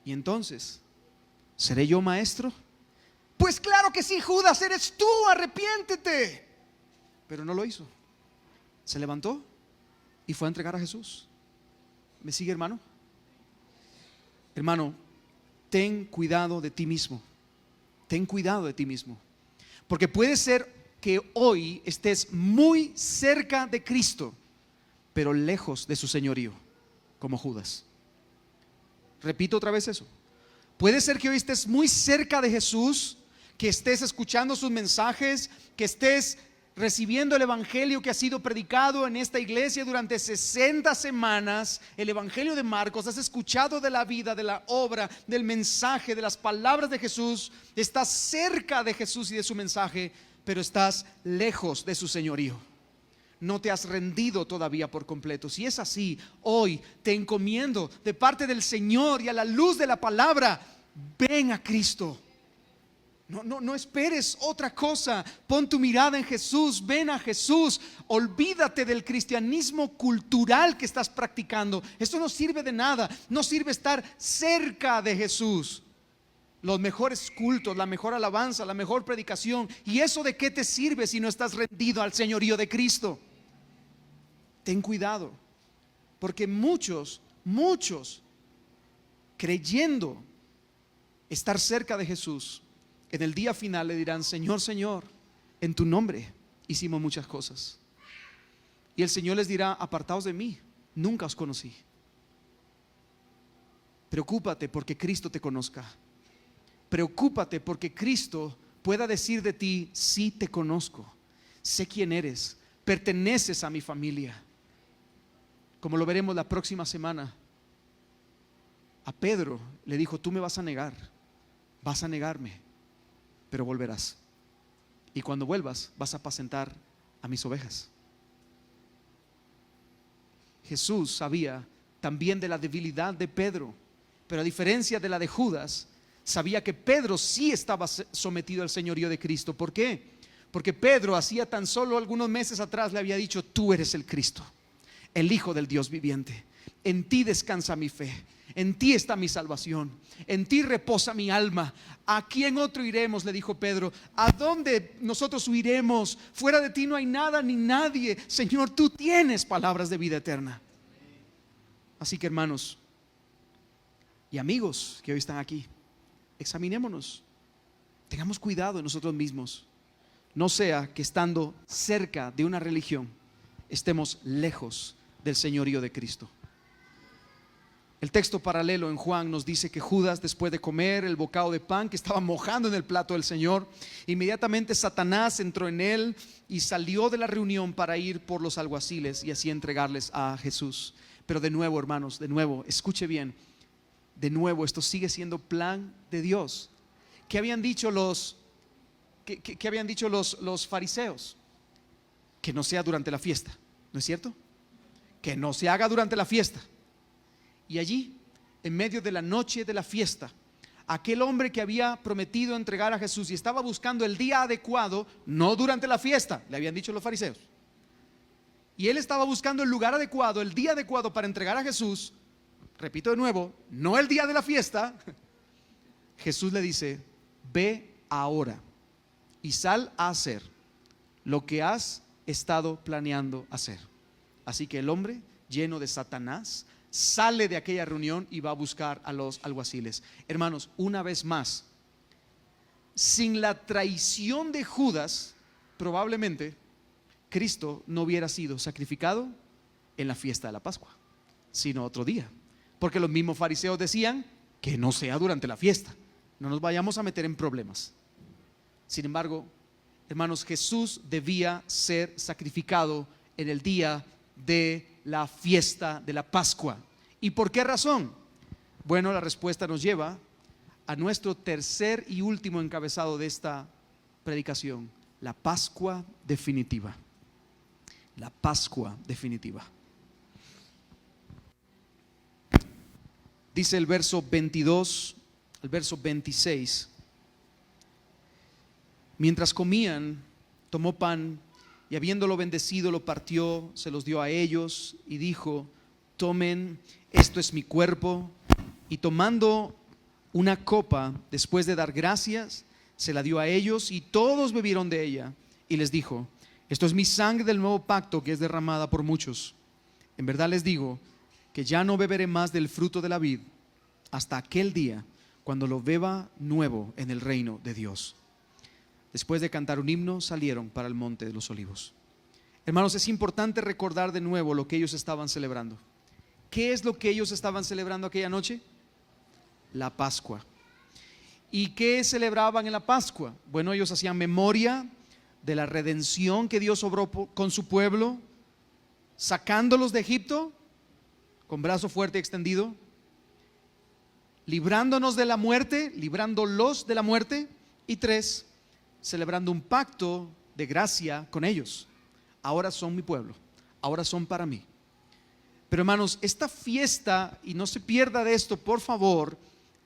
Y entonces, ¿seré yo maestro? Pues claro que sí, Judas, eres tú, arrepiéntete. Pero no lo hizo. Se levantó y fue a entregar a Jesús. ¿Me sigue, hermano? Hermano, ten cuidado de ti mismo. Ten cuidado de ti mismo. Porque puede ser que hoy estés muy cerca de Cristo, pero lejos de su señorío, como Judas. Repito otra vez eso. Puede ser que hoy estés muy cerca de Jesús, que estés escuchando sus mensajes, que estés recibiendo el evangelio que ha sido predicado en esta iglesia durante 60 semanas, el evangelio de Marcos, has escuchado de la vida, de la obra, del mensaje, de las palabras de Jesús, estás cerca de Jesús y de su mensaje, pero estás lejos de su señorío. No te has rendido todavía por completo. Si es así, hoy te encomiendo de parte del Señor y a la luz de la palabra, ven a Cristo. No esperes otra cosa. Pon tu mirada en Jesús, ven a Jesús. Olvídate del cristianismo cultural que estás practicando. Esto no sirve de nada. No sirve estar cerca de Jesús. Los mejores cultos, la mejor alabanza, la mejor predicación. ¿Y eso de qué te sirve si no estás rendido al señorío de Cristo? Ten cuidado, porque muchos creyendo estar cerca de Jesús, en el día final le dirán: Señor, Señor, en tu nombre hicimos muchas cosas. Y el Señor les dirá: apartaos de mí, nunca os conocí. Preocúpate porque Cristo te conozca. Preocúpate porque Cristo pueda decir de ti: sí te conozco, sé quién eres, perteneces a mi familia. Como lo veremos la próxima semana, a Pedro le dijo: tú me vas a negar, vas a negarme, pero volverás. Y cuando vuelvas vas a apacentar a mis ovejas. Jesús sabía también de la debilidad de Pedro, pero a diferencia de la de Judas, sabía que Pedro sí estaba sometido al señorío de Cristo. ¿Por qué? Porque Pedro hacía tan solo algunos meses atrás le había dicho: tú eres el Cristo, el Hijo del Dios viviente. En ti descansa mi fe, en ti está mi salvación, en ti reposa mi alma. ¿A quién otro iremos?, le dijo Pedro. ¿A dónde nosotros huiremos? Fuera de ti no hay nada ni nadie. Señor, tú tienes palabras de vida eterna. Así que, hermanos y amigos que hoy están aquí, examinémonos, tengamos cuidado de nosotros mismos. No sea que estando cerca de una religión estemos lejos del señorío de Cristo. El texto paralelo en Juan nos dice que Judas, después de comer el bocado de pan que estaba mojando en el plato del Señor, inmediatamente Satanás entró en él y salió de la reunión para ir por los alguaciles y así entregarles a Jesús. Pero de nuevo, hermanos, de nuevo, escuche bien, de nuevo, esto sigue siendo plan de Dios. ¿Qué habían dicho los fariseos? Que no sea durante la fiesta, ¿no es cierto? Que no se haga durante la fiesta. Y allí, en medio de la noche de la fiesta, aquel hombre que había prometido entregar a Jesús y estaba buscando el día adecuado, no durante la fiesta, le habían dicho los fariseos, y él estaba buscando el lugar adecuado, el día adecuado para entregar a Jesús. Repito de nuevo, no el día de la fiesta. Jesús le dice: ve ahora y sal a hacer lo que has estado planeando hacer. Así que el hombre, lleno de Satanás, sale de aquella reunión y va a buscar a los alguaciles. Hermanos, una vez más, sin la traición de Judas, probablemente Cristo no hubiera sido sacrificado en la fiesta de la Pascua, sino otro día. Porque los mismos fariseos decían que no sea durante la fiesta, no nos vayamos a meter en problemas. Sin embargo, hermanos, Jesús debía ser sacrificado en el día de la fiesta de la Pascua. ¿Y por qué razón? Bueno, la respuesta nos lleva a nuestro tercer y último encabezado de esta predicación: la Pascua definitiva. La Pascua definitiva. Dice el verso 22, el verso 26: mientras comían, tomó pan y habiéndolo bendecido, lo partió, se los dio a ellos y dijo: tomen, esto es mi cuerpo. Y tomando una copa, después de dar gracias, se la dio a ellos y todos bebieron de ella. Y les dijo: esto es mi sangre del nuevo pacto, que es derramada por muchos. En verdad les digo que ya no beberé más del fruto de la vid hasta aquel día cuando lo beba nuevo en el reino de Dios. Después de cantar un himno, salieron para el monte de los olivos. Hermanos, es importante recordar de nuevo lo que ellos estaban celebrando. ¿Qué es lo que ellos estaban celebrando aquella noche? La Pascua. ¿Y qué celebraban en la Pascua? Bueno, ellos hacían memoria de la redención que Dios obró con su pueblo, sacándolos de Egipto con brazo fuerte y extendido, librándonos de la muerte, librándolos de la muerte, y 3, celebrando un pacto de gracia con ellos. Ahora son mi pueblo, ahora son para mí. Pero hermanos, esta fiesta, y no se pierda de esto por favor,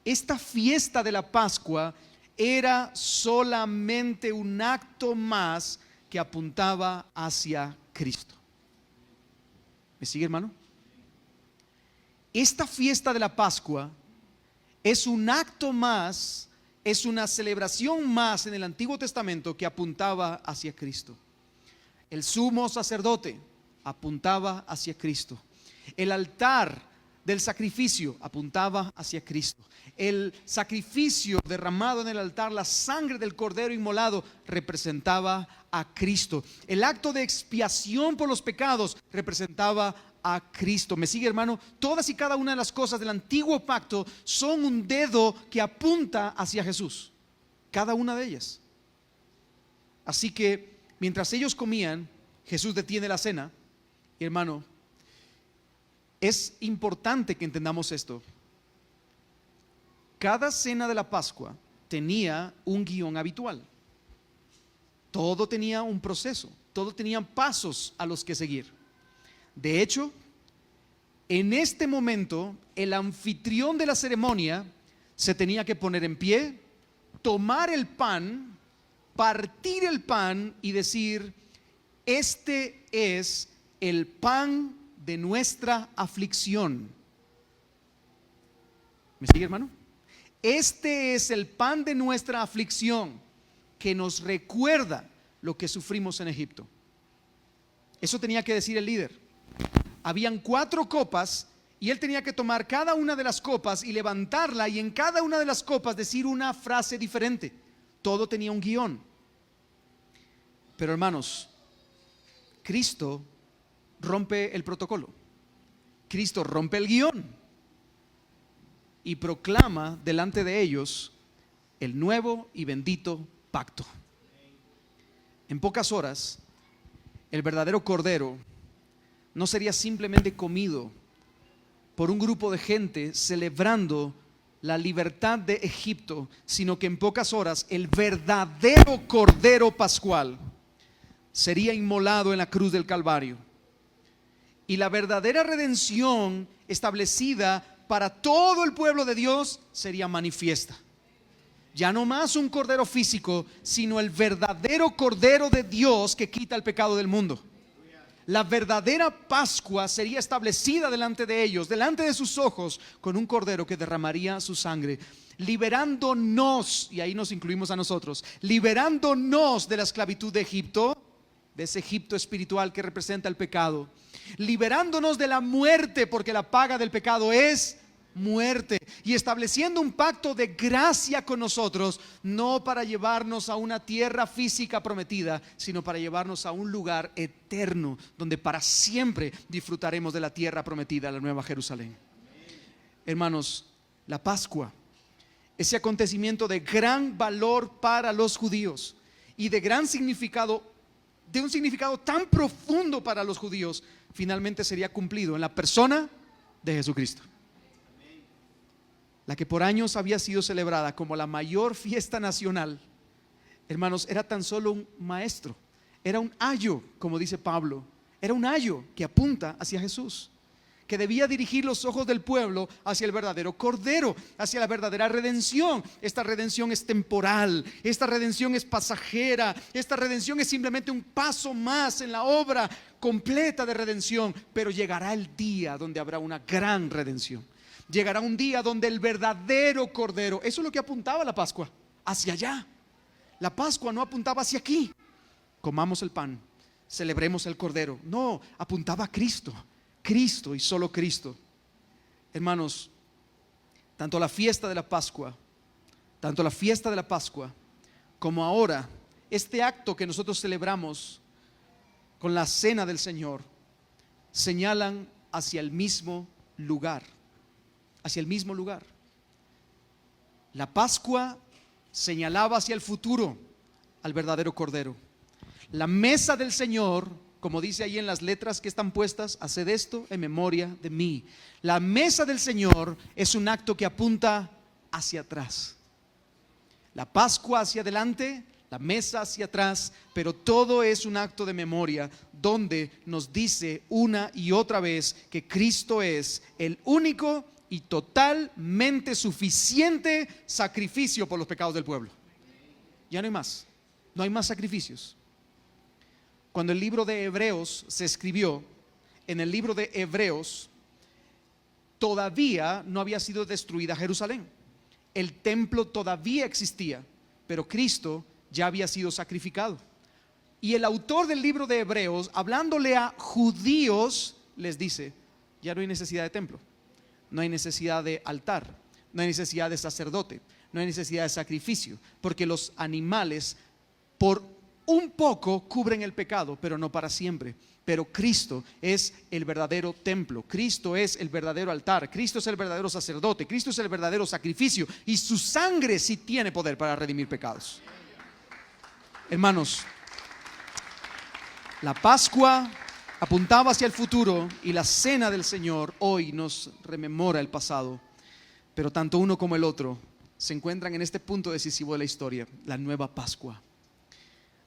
esta fiesta de la Pascua era solamente un acto más que apuntaba hacia Cristo. ¿Me sigue, hermano? Esta fiesta de la Pascua es un acto más, es una celebración más en el Antiguo Testamento que apuntaba hacia Cristo. El sumo sacerdote apuntaba hacia Cristo. El altar del sacrificio apuntaba hacia Cristo. El sacrificio derramado en el altar, la sangre del cordero inmolado, representaba a Cristo. El acto de expiación por los pecados representaba a Cristo. ¿Me sigue, hermano? Todas y cada una de las cosas del antiguo pacto son un dedo que apunta hacia Jesús. Cada una de ellas. Así que mientras ellos comían, Jesús detiene la cena. Y hermano, es importante que entendamos esto. Cada cena de la Pascua tenía un guión habitual. Todo tenía un proceso, todo tenían pasos a los que seguir. De hecho, en este momento, el anfitrión de la ceremonia se tenía que poner en pie, tomar el pan, partir el pan y decir: este es el pan de nuestra aflicción. ¿Me sigue, hermano? Este es el pan de nuestra aflicción que nos recuerda lo que sufrimos en Egipto. Eso tenía que decir el líder. Habían 4 copas y él tenía que tomar cada una de las copas y levantarla, y en cada una de las copas decir una frase diferente. Todo tenía un guión. Pero hermanos, Cristo rompe el protocolo. Cristo rompe el guión y proclama delante de ellos el nuevo y bendito pacto. En pocas horas, el verdadero cordero no sería simplemente comido por un grupo de gente celebrando la libertad de Egipto, sino que en pocas horas el verdadero cordero pascual sería inmolado en la cruz del Calvario. Y la verdadera redención establecida para todo el pueblo de Dios sería manifiesta. Ya no más un cordero físico, sino el verdadero cordero de Dios que quita el pecado del mundo. La verdadera Pascua sería establecida delante de ellos, delante de sus ojos, con un cordero que derramaría su sangre, liberándonos, y ahí nos incluimos a nosotros, liberándonos de la esclavitud de Egipto, de ese Egipto espiritual que representa el pecado, liberándonos de la muerte, porque la paga del pecado es muerte, y estableciendo un pacto de gracia con nosotros, no para llevarnos a una tierra física prometida, sino para llevarnos a un lugar eterno, donde para siempre disfrutaremos de la tierra prometida, la Nueva Jerusalén. Hermanos, la Pascua, ese acontecimiento de gran valor para los judíos y de gran significado, de un significado tan profundo para los judíos, finalmente sería cumplido en la persona de Jesucristo. La que por años había sido celebrada como la mayor fiesta nacional, hermanos, era tan solo un maestro, era un ayo, como dice Pablo, era un ayo que apunta hacia Jesús, que debía dirigir los ojos del pueblo hacia el verdadero cordero, hacia la verdadera redención. Esta redención es temporal, esta redención es pasajera, esta redención es simplemente un paso más en la obra completa de redención, pero llegará el día donde habrá una gran redención. Llegará un día donde el verdadero cordero, eso es lo que apuntaba la Pascua, hacia allá. La Pascua no apuntaba hacia aquí, comamos el pan, celebremos el cordero. No, apuntaba a Cristo, Cristo y solo Cristo. Hermanos, tanto la fiesta de la Pascua como ahora este acto que nosotros celebramos con la cena del Señor señalan hacia el mismo lugar. Hacia el mismo lugar. La Pascua señalaba hacia el futuro, al verdadero cordero. La mesa del Señor, como dice ahí en las letras que están puestas, haced esto en memoria de mí. La mesa del Señor es un acto que apunta hacia atrás. La Pascua hacia adelante, la mesa hacia atrás, pero todo es un acto de memoria donde nos dice una y otra vez que Cristo es el único y totalmente suficiente sacrificio por los pecados del pueblo. Ya no hay más, no hay más sacrificios. Cuando el libro de Hebreos se escribió, en el libro de Hebreos todavía no había sido destruida Jerusalén. El templo todavía existía, pero Cristo ya había sido sacrificado. Y el autor del libro de Hebreos, hablándole a judíos, les dice: ya no hay necesidad de templo, no hay necesidad de altar, no hay necesidad de sacerdote, no hay necesidad de sacrificio, porque los animales por un poco cubren el pecado, pero no para siempre. Pero Cristo es el verdadero templo, Cristo es el verdadero altar, Cristo es el verdadero sacerdote, Cristo es el verdadero sacrificio, y su sangre sí tiene poder para redimir pecados. Hermanos, la Pascua apuntaba hacia el futuro y la cena del Señor hoy nos rememora el pasado, pero tanto uno como el otro se encuentran en este punto decisivo de la historia, la nueva Pascua.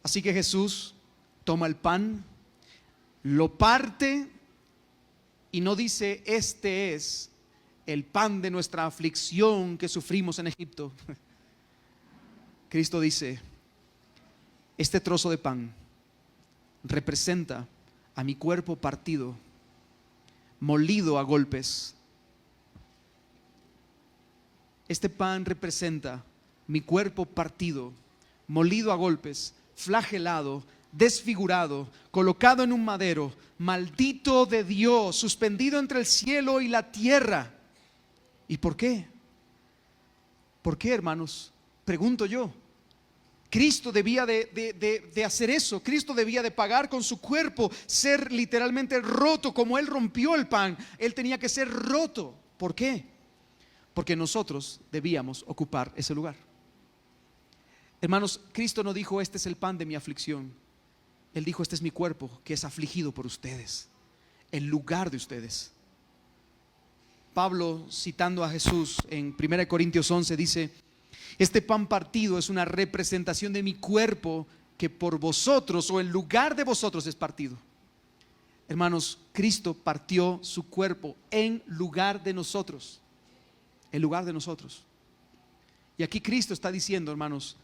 Así que Jesús toma el pan, lo parte y no dice: este es el pan de nuestra aflicción que sufrimos en Egipto. Cristo dice: este trozo de pan representa a mi cuerpo partido, molido a golpes. Este pan representa mi cuerpo partido, molido a golpes, flagelado, desfigurado, colocado en un madero, maldito de Dios, suspendido entre el cielo y la tierra. ¿Y por qué? ¿Por qué, hermanos? Pregunto yo. Cristo debía de hacer eso. Cristo debía de pagar con su cuerpo, ser literalmente roto como Él rompió el pan. Él tenía que ser roto. ¿Por qué? Porque nosotros debíamos ocupar ese lugar. Hermanos, Cristo no dijo: este es el pan de mi aflicción. Él dijo: este es mi cuerpo que es afligido por ustedes, el lugar de ustedes. Pablo, citando a Jesús en 1 Corintios 11, dice: este pan partido es una representación de mi cuerpo que por vosotros o en lugar de vosotros es partido. Hermanos, Cristo partió su cuerpo en lugar de nosotros, en lugar de nosotros. Y aquí Cristo está diciendo, hermanos,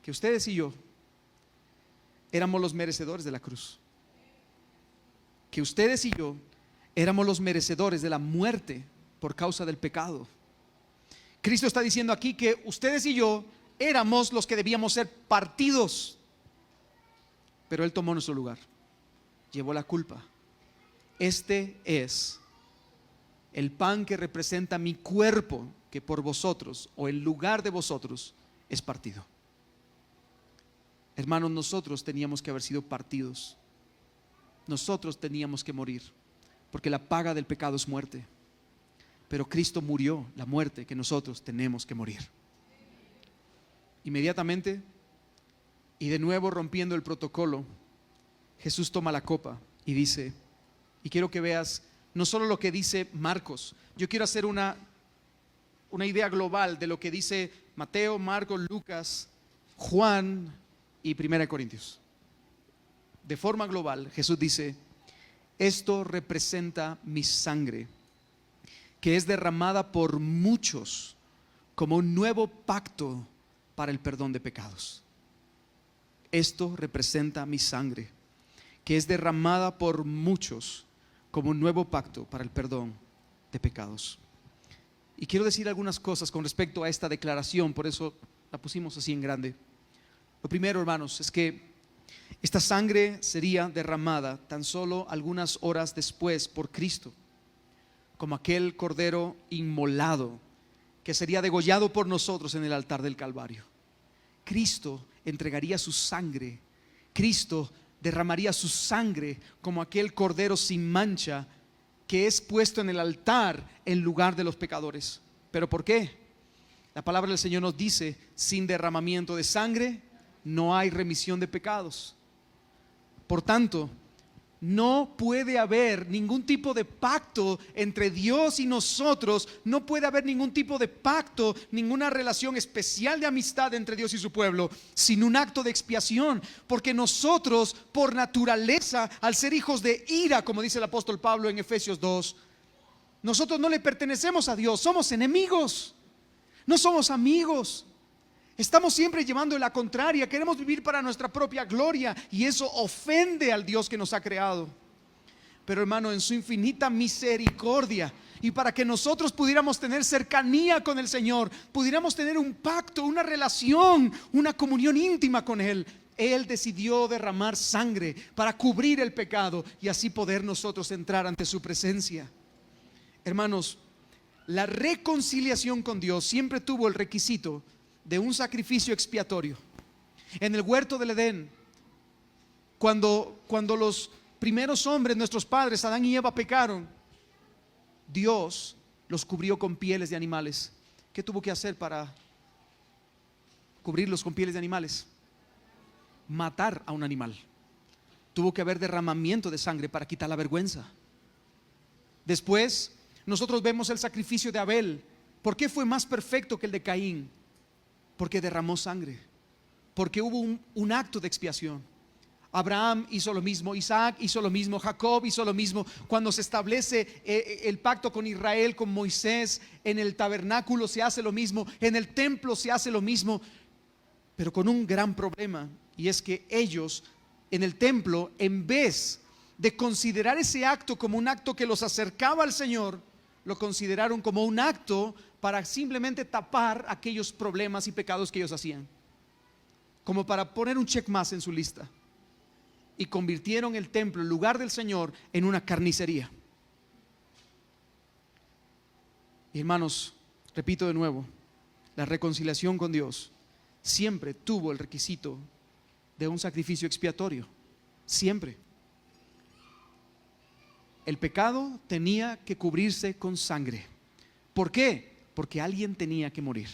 que ustedes y yo éramos los merecedores de la cruz, que ustedes y yo éramos los merecedores de la muerte por causa del pecado. Cristo está diciendo aquí que ustedes y yo éramos los que debíamos ser partidos, pero Él tomó nuestro lugar, llevó la culpa. Este es el pan que representa mi cuerpo, que por vosotros o en lugar de vosotros es partido. Hermanos, nosotros teníamos que haber sido partidos. Nosotros teníamos que morir, porque la paga del pecado es muerte. Pero Cristo murió la muerte que nosotros tenemos que morir. Inmediatamente, y de nuevo rompiendo el protocolo, Jesús toma la copa y dice, y quiero que veas no solo lo que dice Marcos, yo quiero hacer una idea global de lo que dice Mateo, Marcos, Lucas, Juan y 1 Corintios. De forma global, Jesús dice: esto representa mi sangre, que es derramada por muchos como un nuevo pacto para el perdón de pecados. Esto representa mi sangre, que es derramada por muchos como un nuevo pacto para el perdón de pecados. Y quiero decir algunas cosas con respecto a esta declaración, por eso la pusimos así en grande. Lo primero, hermanos, es que esta sangre sería derramada tan solo algunas horas después por Cristo, como aquel cordero inmolado que sería degollado por nosotros en el altar del Calvario. Cristo entregaría su sangre, Cristo derramaría su sangre como aquel cordero sin mancha que es puesto en el altar en lugar de los pecadores. ¿Pero por qué? La palabra del Señor nos dice: sin derramamiento de sangre no hay remisión de pecados. Por tanto, no puede haber ningún tipo de pacto entre Dios y nosotros. No puede haber ningún tipo de pacto, ninguna relación especial de amistad entre Dios y su pueblo sin un acto de expiación. Porque nosotros, por naturaleza, al ser hijos de ira, como dice el apóstol Pablo en Efesios 2, nosotros no le pertenecemos a Dios, somos enemigos, no somos amigos. Estamos siempre llevando la contraria, queremos vivir para nuestra propia gloria y eso ofende al Dios que nos ha creado. Pero hermano, en su infinita misericordia y para que nosotros pudiéramos tener cercanía con el Señor, pudiéramos tener un pacto, una relación, una comunión íntima con Él, Él decidió derramar sangre para cubrir el pecado y así poder nosotros entrar ante su presencia. Hermanos, la reconciliación con Dios siempre tuvo el requisito de un sacrificio expiatorio. En el huerto del Edén, cuando los primeros hombres, nuestros padres, Adán y Eva, pecaron, Dios los cubrió con pieles de animales. ¿Qué tuvo que hacer para cubrirlos con pieles de animales? Matar a un animal. Tuvo que haber derramamiento de sangre para quitar la vergüenza. Después nosotros vemos el sacrificio de Abel. ¿Por qué fue más perfecto que el de Caín? Porque derramó sangre, porque hubo un acto de expiación. Abraham hizo lo mismo, Isaac hizo lo mismo, Jacob hizo lo mismo. Cuando se establece el pacto con Israel, con Moisés, en el tabernáculo se hace lo mismo, en el templo se hace lo mismo, pero con un gran problema, y es que ellos en el templo, en vez de considerar ese acto como un acto que los acercaba al Señor, lo consideraron como un acto para simplemente tapar aquellos problemas y pecados que ellos hacían, como para poner un check más en su lista, y convirtieron el templo, el lugar del Señor, en una carnicería. Y hermanos, repito de nuevo, la reconciliación con Dios siempre tuvo el requisito de un sacrificio expiatorio, siempre. El pecado tenía que cubrirse con sangre. ¿Por qué? Porque alguien tenía que morir.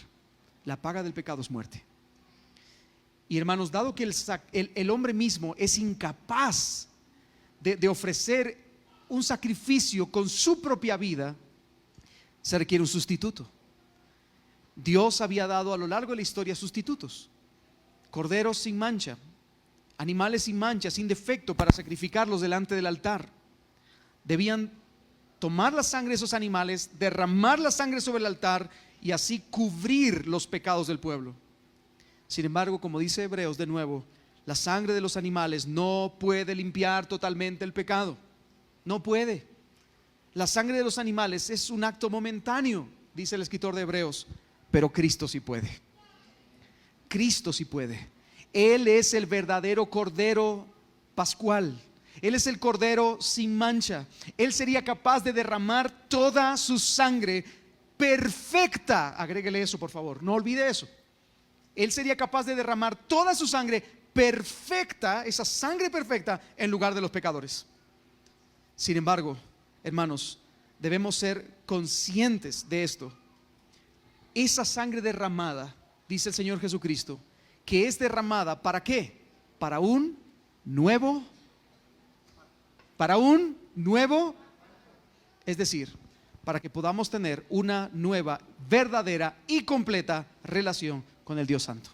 La paga del pecado es muerte. Y hermanos, dado que el hombre mismo es incapaz de ofrecer un sacrificio con su propia vida, se requiere un sustituto. Dios había dado a lo largo de la historia sustitutos: corderos sin mancha, animales sin mancha, sin defecto, para sacrificarlos delante del altar. Debían tomar la sangre de esos animales, derramar la sangre sobre el altar y así cubrir los pecados del pueblo. Sin embargo, como dice Hebreos de nuevo, la sangre de los animales no puede limpiar totalmente el pecado. No puede. La sangre de los animales es un acto momentáneo, dice el escritor de Hebreos, pero Cristo sí puede. Cristo sí puede. Él es el verdadero cordero pascual. Él es el cordero sin mancha. Él sería capaz de derramar toda su sangre perfecta. Agréguele eso, por favor, no olvide eso. Él sería capaz de derramar toda su sangre perfecta, esa sangre perfecta, en lugar de los pecadores. Sin embargo, hermanos, debemos ser conscientes de esto. Esa sangre derramada, dice el Señor Jesucristo, que es derramada, ¿para qué? Para un nuevo, es decir, para que podamos tener una nueva, verdadera y completa relación con el Dios Santo,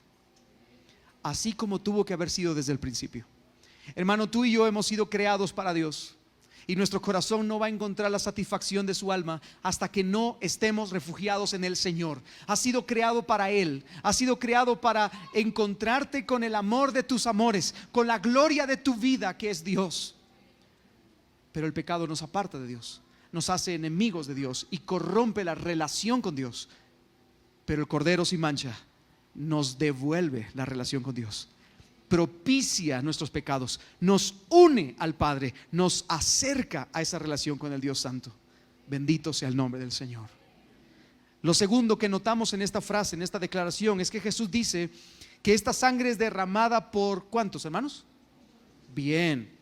así como tuvo que haber sido desde el principio. Hermano, tú y yo hemos sido creados para Dios, y nuestro corazón no va a encontrar la satisfacción de su alma hasta que no estemos refugiados en el Señor. Has sido creado para Él, has sido creado para encontrarte con el amor de tus amores, con la gloria de tu vida, que es Dios. Pero el pecado nos aparta de Dios, nos hace enemigos de Dios y corrompe la relación con Dios. Pero el Cordero sin mancha nos devuelve la relación con Dios, propicia nuestros pecados, nos une al Padre, nos acerca a esa relación con el Dios Santo. Bendito sea el nombre del Señor. Lo segundo que notamos en esta frase, en esta declaración, es que Jesús dice que esta sangre es derramada por ¿cuántos, hermanos? Bien,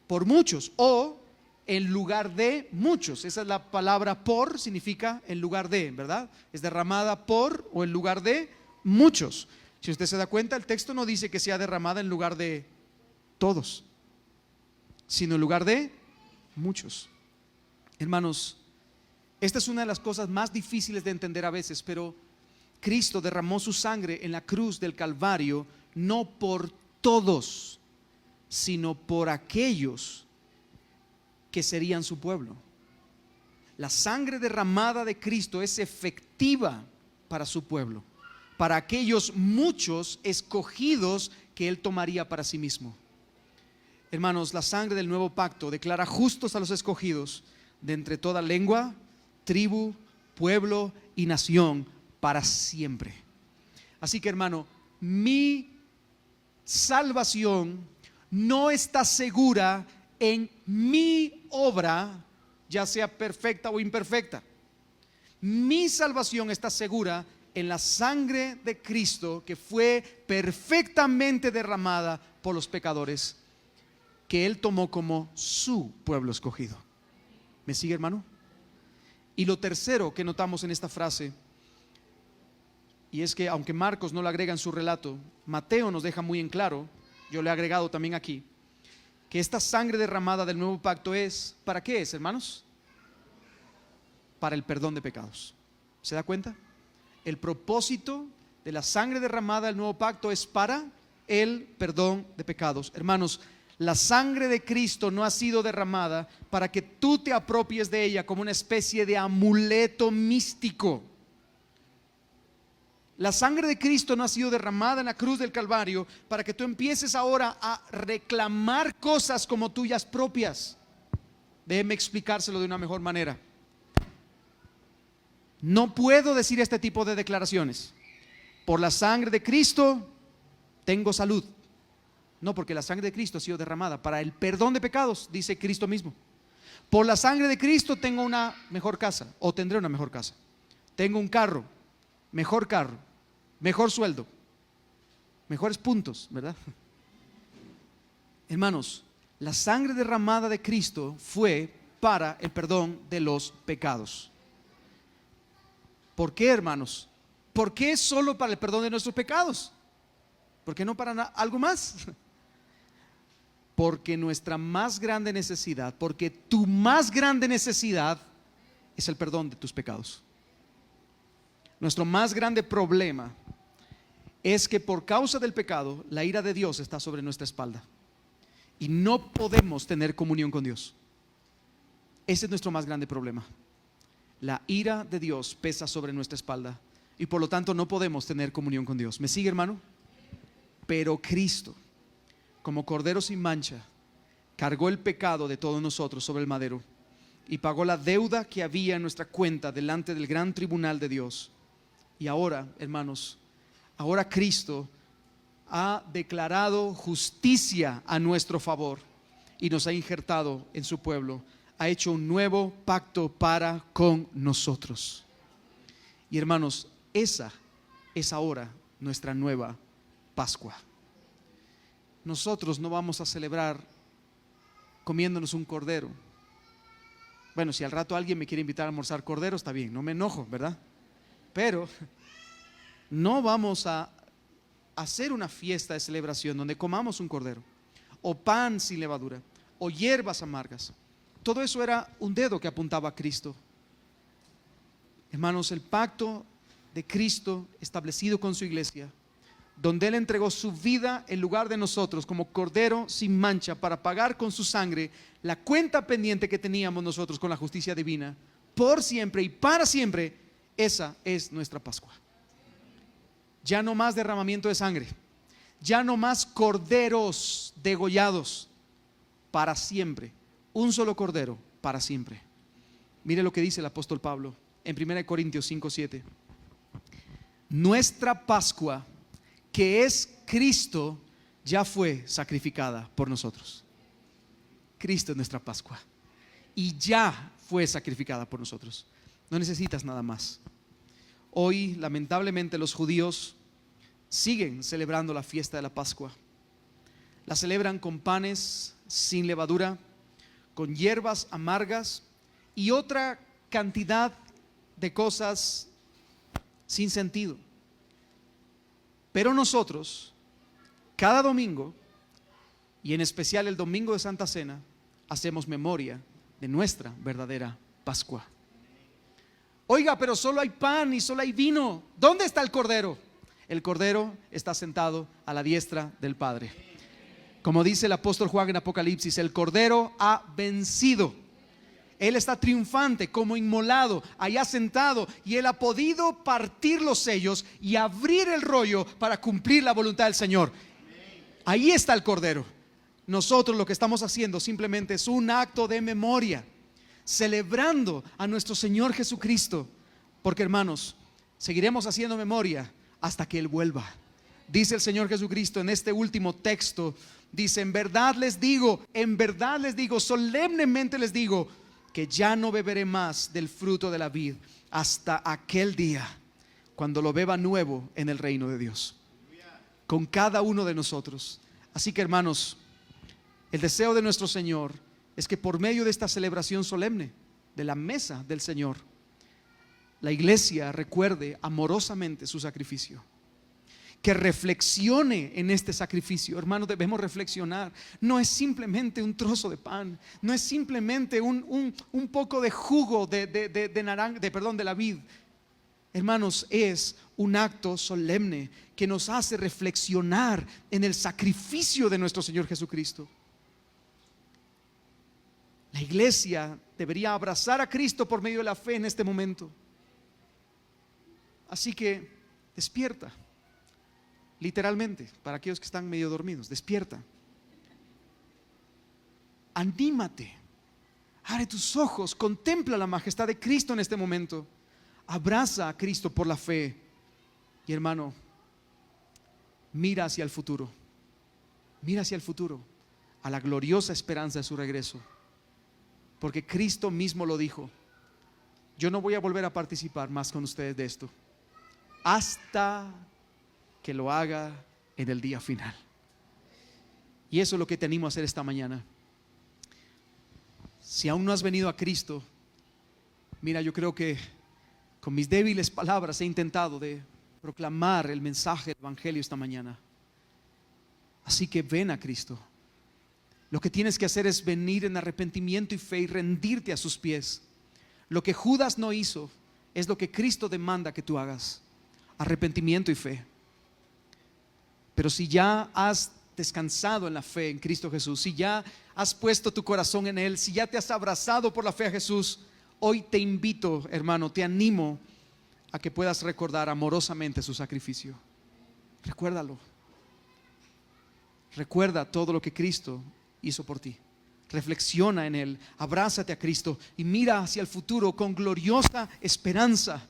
por muchos, o en lugar de muchos. Esa es la palabra por, significa en lugar de, ¿verdad? Es derramada por o en lugar de muchos. Si usted se da cuenta, el texto no dice que sea derramada en lugar de todos. sino en lugar de muchos. Hermanos, esta es una de las cosas más difíciles de entender a veces, pero Cristo derramó su sangre en la cruz del Calvario no por todos, sino por aquellos que serían su pueblo. La sangre derramada de Cristo es efectiva para su pueblo, para aquellos muchos escogidos que Él tomaría para sí mismo. Hermanos, la sangre del nuevo pacto declara justos a los escogidos de entre toda lengua, tribu, pueblo y nación para siempre. Así que, hermano, mi salvación no está segura en mi obra, ya sea perfecta o imperfecta. Mi salvación está segura en la sangre de Cristo, que fue perfectamente derramada por los pecadores, que Él tomó como su pueblo escogido. ¿Me sigue, hermano? Y lo tercero que notamos en esta frase, y es que aunque Marcos no lo agrega en su relato, Mateo nos deja muy en claro, yo le he agregado también aquí, que esta sangre derramada del nuevo pacto es, ¿para qué es, hermanos? Para el perdón de pecados. ¿Se da cuenta? El propósito de la sangre derramada del nuevo pacto es para el perdón de pecados. Hermanos, la sangre de Cristo no ha sido derramada para que tú te apropies de ella como una especie de amuleto místico. La sangre de Cristo no ha sido derramada en la cruz del Calvario para que tú empieces ahora a reclamar cosas como tuyas propias. Déjeme explicárselo de una mejor manera. No puedo decir este tipo de declaraciones. Por la sangre de Cristo tengo salud. No, porque la sangre de Cristo ha sido derramada para el perdón de pecados, dice Cristo mismo. Por la sangre de Cristo tengo una mejor casa, o tendré una mejor casa. Tengo un carro, mejor sueldo, mejores puntos, ¿verdad? Hermanos, la sangre derramada de Cristo fue para el perdón de los pecados. ¿Por qué, hermanos? ¿Por qué solo para el perdón de nuestros pecados? ¿Por qué no para algo más? Porque nuestra más grande necesidad, porque tu más grande necesidad es el perdón de tus pecados. Nuestro más grande problema es que por causa del pecado, la ira de Dios está sobre nuestra espalda y no podemos tener comunión con Dios. Ese es nuestro más grande problema. La ira de Dios pesa sobre nuestra espalda y por lo tanto no podemos tener comunión con Dios. ¿Me sigue, hermano? Pero Cristo, como cordero sin mancha, cargó el pecado de todos nosotros sobre el madero y pagó la deuda que había en nuestra cuenta delante del gran tribunal de Dios. Y ahora, hermanos, ahora Cristo ha declarado justicia a nuestro favor y nos ha injertado en su pueblo. Ha hecho un nuevo pacto para con nosotros. Y hermanos, esa es ahora nuestra nueva Pascua. Nosotros no vamos a celebrar comiéndonos un cordero. Bueno, si al rato alguien me quiere invitar a almorzar cordero, está bien, no me enojo, ¿verdad? Pero no vamos a hacer una fiesta de celebración donde comamos un cordero, o pan sin levadura, o hierbas amargas. Todo eso era un dedo que apuntaba a Cristo. Hermanos, el pacto de Cristo establecido con su iglesia, donde Él entregó su vida en lugar de nosotros como cordero sin mancha para pagar con su sangre la cuenta pendiente que teníamos nosotros con la justicia divina, por siempre y para siempre. Esa es nuestra Pascua. Ya no más derramamiento de sangre, ya no más corderos degollados, para siempre, un solo cordero para siempre. Mire lo que dice el apóstol Pablo en 1 Corintios 5:7. Nuestra Pascua, que es Cristo, ya fue sacrificada por nosotros. Cristo es nuestra Pascua y ya fue sacrificada por nosotros. No necesitas nada más. Hoy, lamentablemente, los judíos siguen celebrando la fiesta de la Pascua. La celebran con panes sin levadura, con hierbas amargas y otra cantidad de cosas sin sentido. Pero nosotros, cada domingo, y en especial el domingo de Santa Cena, hacemos memoria de nuestra verdadera Pascua. Oiga, pero solo hay pan y solo hay vino. ¿Dónde está el Cordero? El Cordero está sentado a la diestra del Padre. Como dice el apóstol Juan en Apocalipsis, el Cordero ha vencido. Él está triunfante, como inmolado, allá sentado, y Él ha podido partir los sellos y abrir el rollo para cumplir la voluntad del Señor. Ahí está el Cordero. Nosotros lo que estamos haciendo simplemente es un acto de memoria, celebrando a nuestro Señor Jesucristo, porque hermanos, seguiremos haciendo memoria hasta que Él vuelva. Dice el Señor Jesucristo en este último texto, dice: en verdad les digo, solemnemente les digo, que ya no beberé más del fruto de la vid hasta aquel día cuando lo beba nuevo en el reino de Dios, con cada uno de nosotros. Así que hermanos, el deseo de nuestro Señor es que por medio de esta celebración solemne de la mesa del Señor, la iglesia recuerde amorosamente su sacrificio, que reflexione en este sacrificio. Hermanos, debemos reflexionar. No es simplemente un trozo de pan, no es simplemente un poco de jugo de la vid. Hermanos, es un acto solemne que nos hace reflexionar en el sacrificio de nuestro Señor Jesucristo. La iglesia debería abrazar a Cristo por medio de la fe en este momento. Así que despierta, literalmente, para aquellos que están medio dormidos, despierta. Anímate, abre tus ojos, contempla la majestad de Cristo en este momento. Abraza a Cristo por la fe. Y hermano, mira hacia el futuro. Mira hacia el futuro, a la gloriosa esperanza de su regreso. Porque Cristo mismo lo dijo: yo no voy a volver a participar más con ustedes de esto hasta que lo haga en el día final. Y eso es lo que te animo a hacer esta mañana. Si aún no has venido a Cristo, mira, yo creo que con mis débiles palabras he intentado de proclamar el mensaje del Evangelio esta mañana. Así que ven a Cristo. Lo que tienes que hacer es venir en arrepentimiento y fe y rendirte a sus pies. Lo que Judas no hizo es lo que Cristo demanda que tú hagas: arrepentimiento y fe. Pero si ya has descansado en la fe en Cristo Jesús, si ya has puesto tu corazón en Él, si ya te has abrazado por la fe a Jesús, hoy te invito, hermano, te animo a que puedas recordar amorosamente su sacrificio. Recuérdalo. Recuerda todo lo que Cristo hizo por ti. Reflexiona en Él, abrázate a Cristo y mira hacia el futuro con gloriosa esperanza,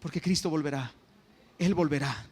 porque Cristo volverá. Él volverá.